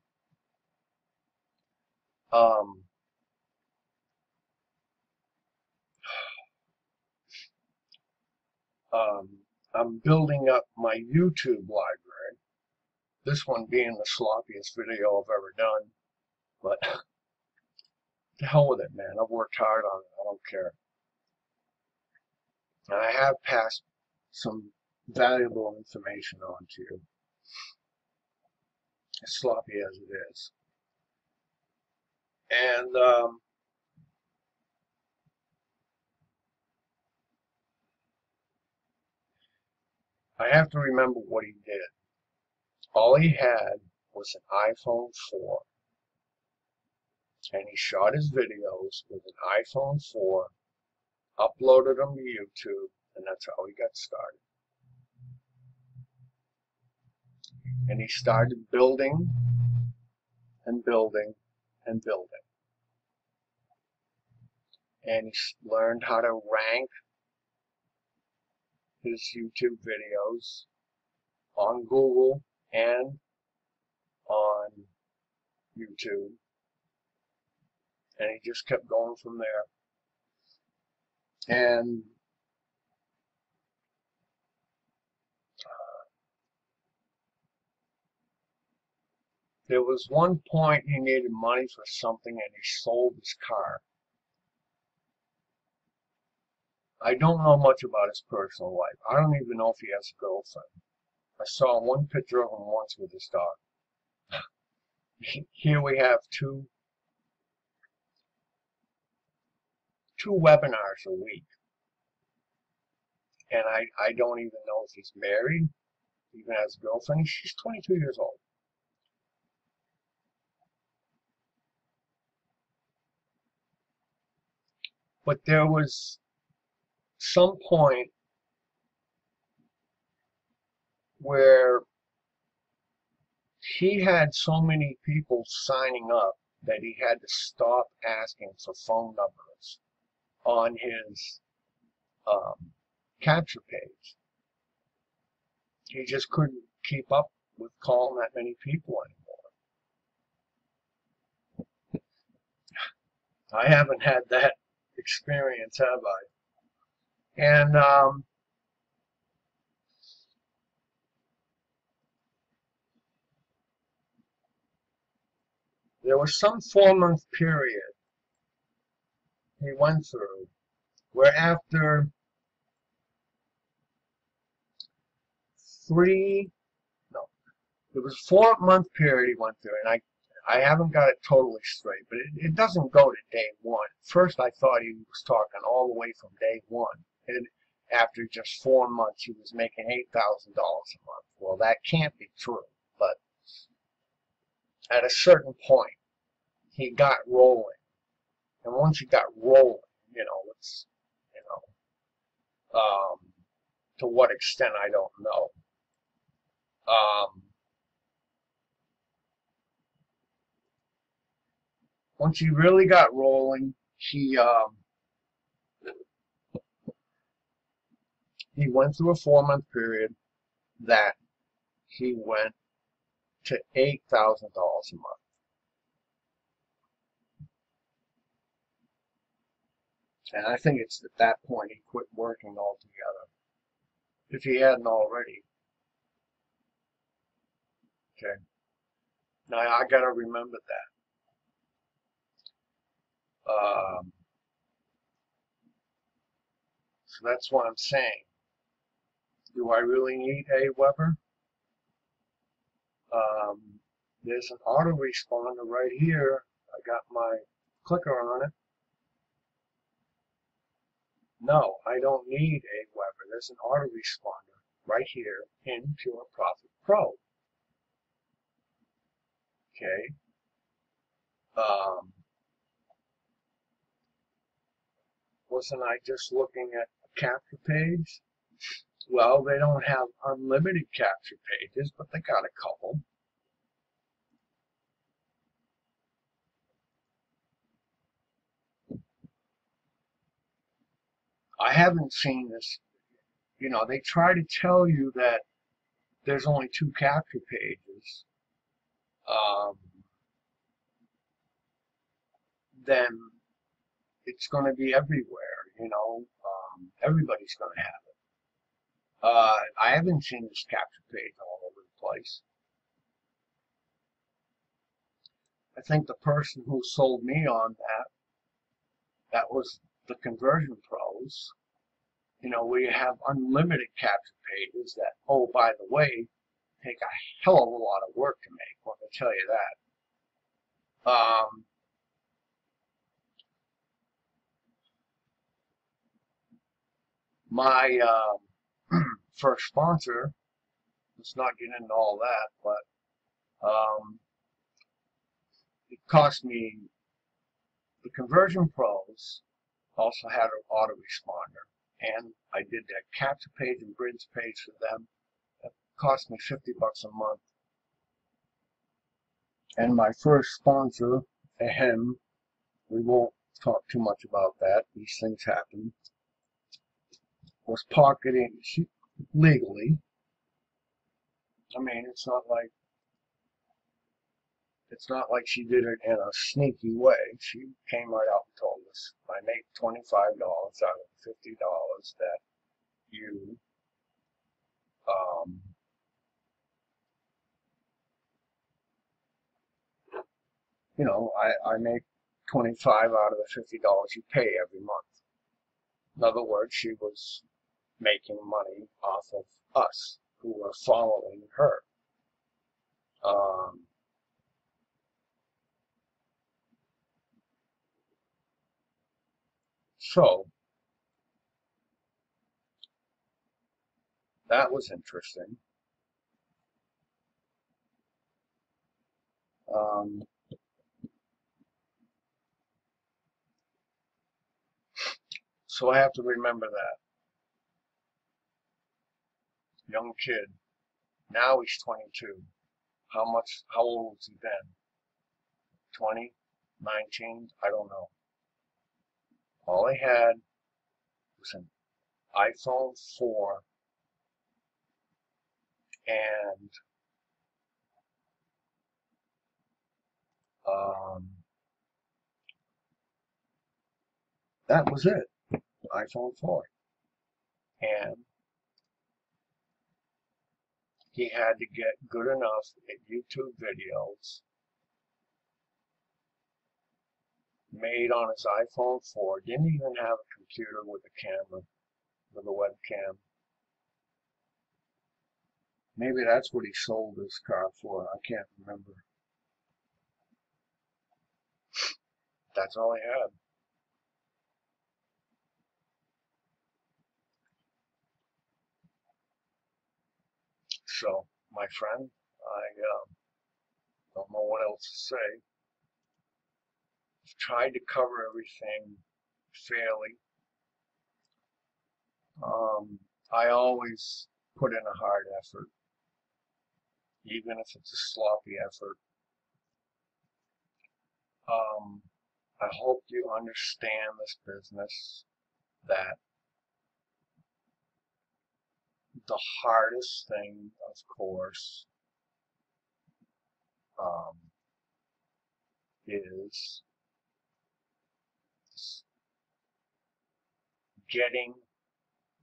Speaker 1: I'm building up my YouTube library. This one being the sloppiest video I've ever done, but to hell with it, man. I've worked hard on it. I don't care. And I have passed some valuable information on to you, as sloppy as it is. And I have to remember what he did. All he had was an iPhone 4. And he shot his videos with an iPhone 4, uploaded them to YouTube, and that's how he got started. And he started building and building and building. And he learned how to rank his YouTube videos on Google and on YouTube. And he just kept going from there. And there was one point he needed money for something and he sold his car. I don't know much about his personal life. I don't even know if he has a girlfriend. I saw one picture of him once with his dog. Here we have two webinars a week. And I don't even know if he's married, even has a girlfriend. She's 22 years old. But there was some point where he had so many people signing up that he had to stop asking for phone numbers on his capture page. He just couldn't keep up with calling that many people anymore. I haven't had that experience, have I? And there was some 4-month period he went through where after there was a 4-month period he went through, and I haven't got it totally straight, but it doesn't go to day one. First I thought he was talking all the way from day one, and after just 4 months he was making $8,000 a month. Well, that can't be true, but at a certain point he got rolling, and once he got rolling, it's, to what extent I don't know. once he really got rolling, he went through a 4-month period that he went to $8,000 a month. And I think it's at that point he quit working altogether, if he hadn't already. Okay. Now I gotta remember that. So that's what I'm saying. Do I really need AWeber? There's an autoresponder right here. I got my clicker on it. No, I don't need AWeber. There's an autoresponder right here in Pure Profit Pro. Okay. Wasn't I just looking at a capture page? Well, they don't have unlimited capture pages, but they got a couple. I haven't seen this. You know, they try to tell you that there's only 2 capture pages. Then it's going to be everywhere, you know. Everybody's going to have it. I haven't seen this capture page all over the place. I think the person who sold me on that was the Conversion Pros. You know, we have unlimited capture pages that, oh, by the way, take a hell of a lot of work to make, let me tell you that. My first sponsor, let's not get into all that, but it cost me, the Conversion Pros also had an autoresponder, and I did that capture page and bridge page for them. It cost me $50 a month. And my first sponsor, him, we won't talk too much about that, these things happen, was pocketing legally. I mean, it's not like she did it in a sneaky way. She came right out and told us, I make $25 out of the $50 that you you know, I make 25 out of the $50 you pay every month. In other words, she was making money off of us who were following her. So that was interesting. So I have to remember that. Young kid. Now he's 22. How old has he been? 20? 19? I don't know. All he had was an iPhone 4 and that was it. iPhone 4. And he had to get good enough at YouTube videos made on his iPhone 4. Didn't even have a computer with a camera, with a webcam. Maybe that's what he sold his car for. I can't remember. That's all he had. So, my friend, I don't know what else to say. I've tried to cover everything fairly. I always put in a hard effort, even if it's a sloppy effort. I hope you understand this business, that the hardest thing, of course, is getting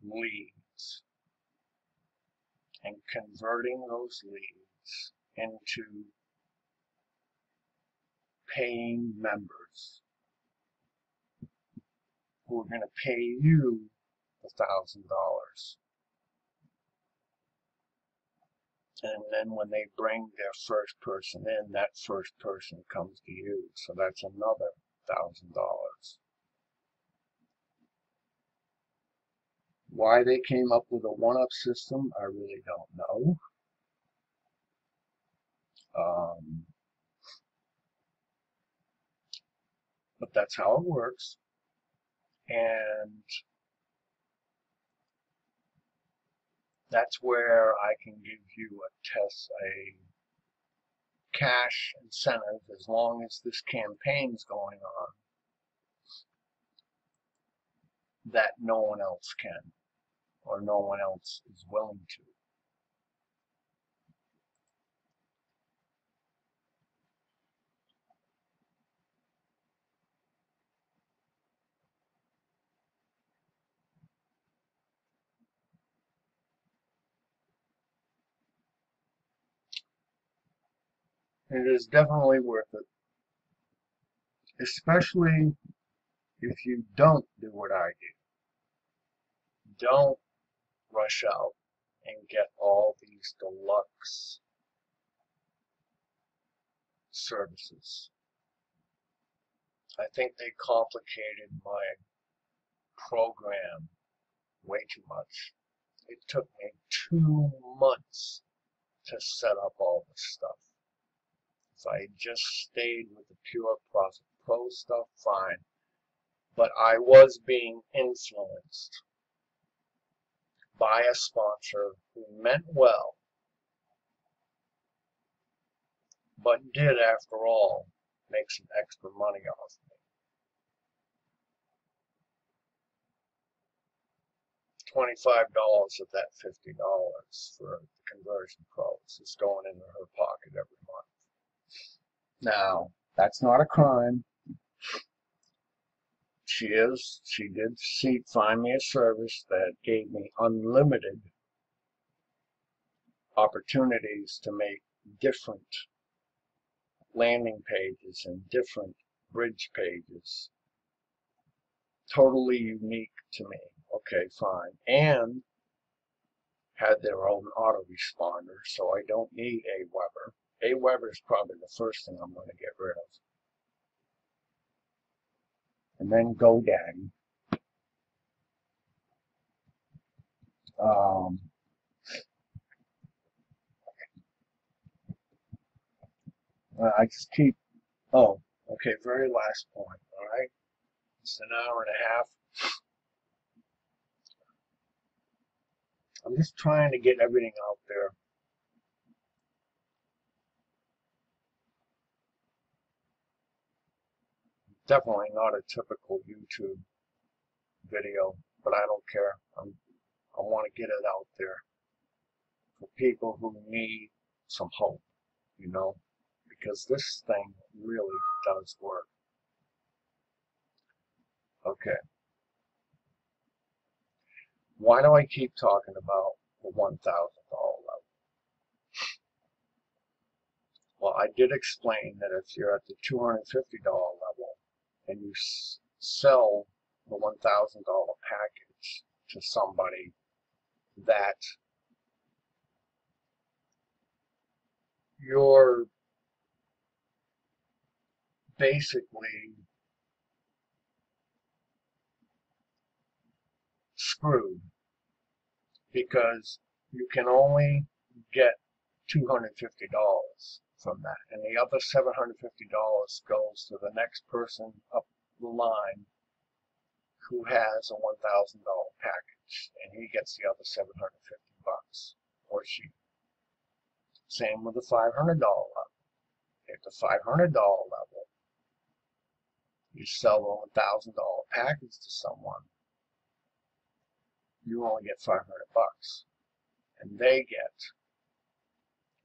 Speaker 1: leads and converting those leads into paying members who are going to pay you $1,000. And then when they bring their first person in, that first person comes to you. So that's another $1,000. Why they came up with a one-up system, I really don't know. But that's how it works. And that's where I can give you a cash incentive as long as this campaign's going on that no one else can, or no one else is willing to. It is definitely worth it, especially if you don't do what I do. Don't rush out and get all these deluxe services. I think they complicated my program way too much. It took me 2 months to set up all this stuff. If I had just stayed with the pure Profit Pro stuff, fine. But I was being influenced by a sponsor who meant well, but did, after all, make some extra money off me. $25 of that $50 for the conversion pros is going into her pocket every month. Now, that's not a crime. She did find me a service that gave me unlimited opportunities to make different landing pages and different bridge pages. Totally unique to me. Okay, fine. And had their own autoresponder, so I don't need Aweber. Aweber is probably the first thing I'm going to get rid of. And then GoDaddy. I just keep, okay, very last point, all right? It's an hour and a half. I'm just trying to get everything out there. Definitely not a typical YouTube video, but I don't care. I want to get it out there for people who need some hope, you know, because this thing really does work. Okay. Why do I keep talking about the $1,000 level? Well, I did explain that if you're at the $250 level and you sell the $1,000 package to somebody, that you're basically screwed, because you can only get $250 from that, and the other $750 goes to the next person up the line who has a $1,000 package, and he gets the other $750, or she. Same with the $500 level. At the $500 level, You sell a $1,000 package to someone, you only get 500 bucks. And they get,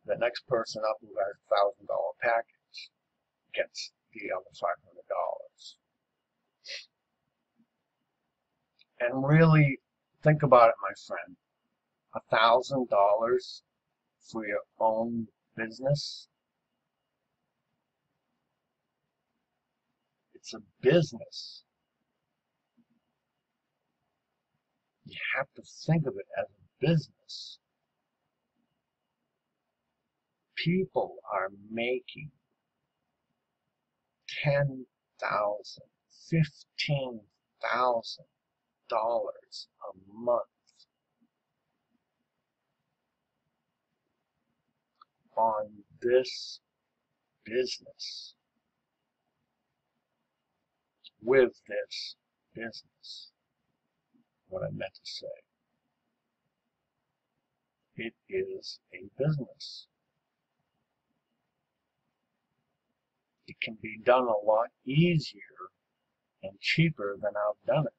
Speaker 1: the next person up who has a $1,000 package gets the other $500. And really think about it, my friend. $1,000 for your own business. It's a business. You have to think of it as a business. People are making $10,000, $15,000 a month on this business, with this business. What I meant to say. It is a business. It can be done a lot easier and cheaper than I've done it.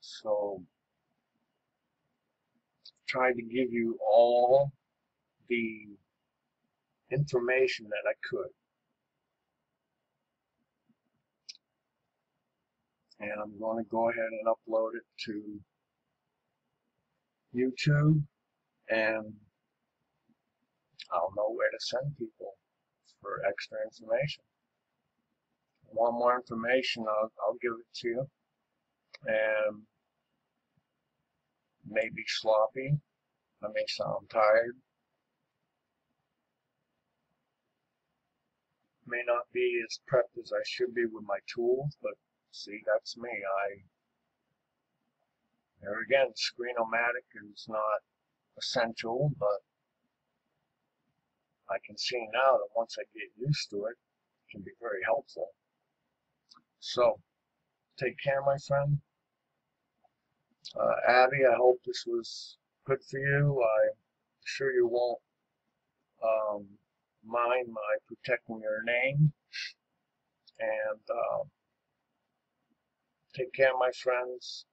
Speaker 1: So, tried to give you all the information that I could. And I'm going to go ahead and upload it to YouTube, and I'll know where to send people for extra information. Want more information, I'll give it to you. And maybe sloppy. I may sound tired. May not be as prepped as I should be with my tools, but see, that's me. There again, Screen-O-Matic is not essential, but I can see now that once I get used to it, it can be very helpful. So, take care, my friend. Abby, I hope this was good for you. I'm sure you won't mind my protecting your name. And take care, my friends,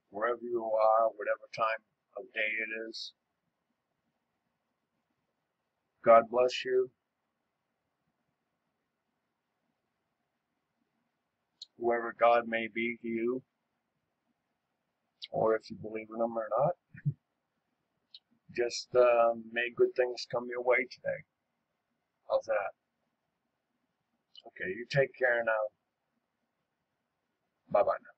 Speaker 1: wherever you are, whatever time of day it is. God bless you. Whoever God may be to you, or if you believe in them or not, just may good things come your way today. How's that? Okay, you take care now. Bye-bye now.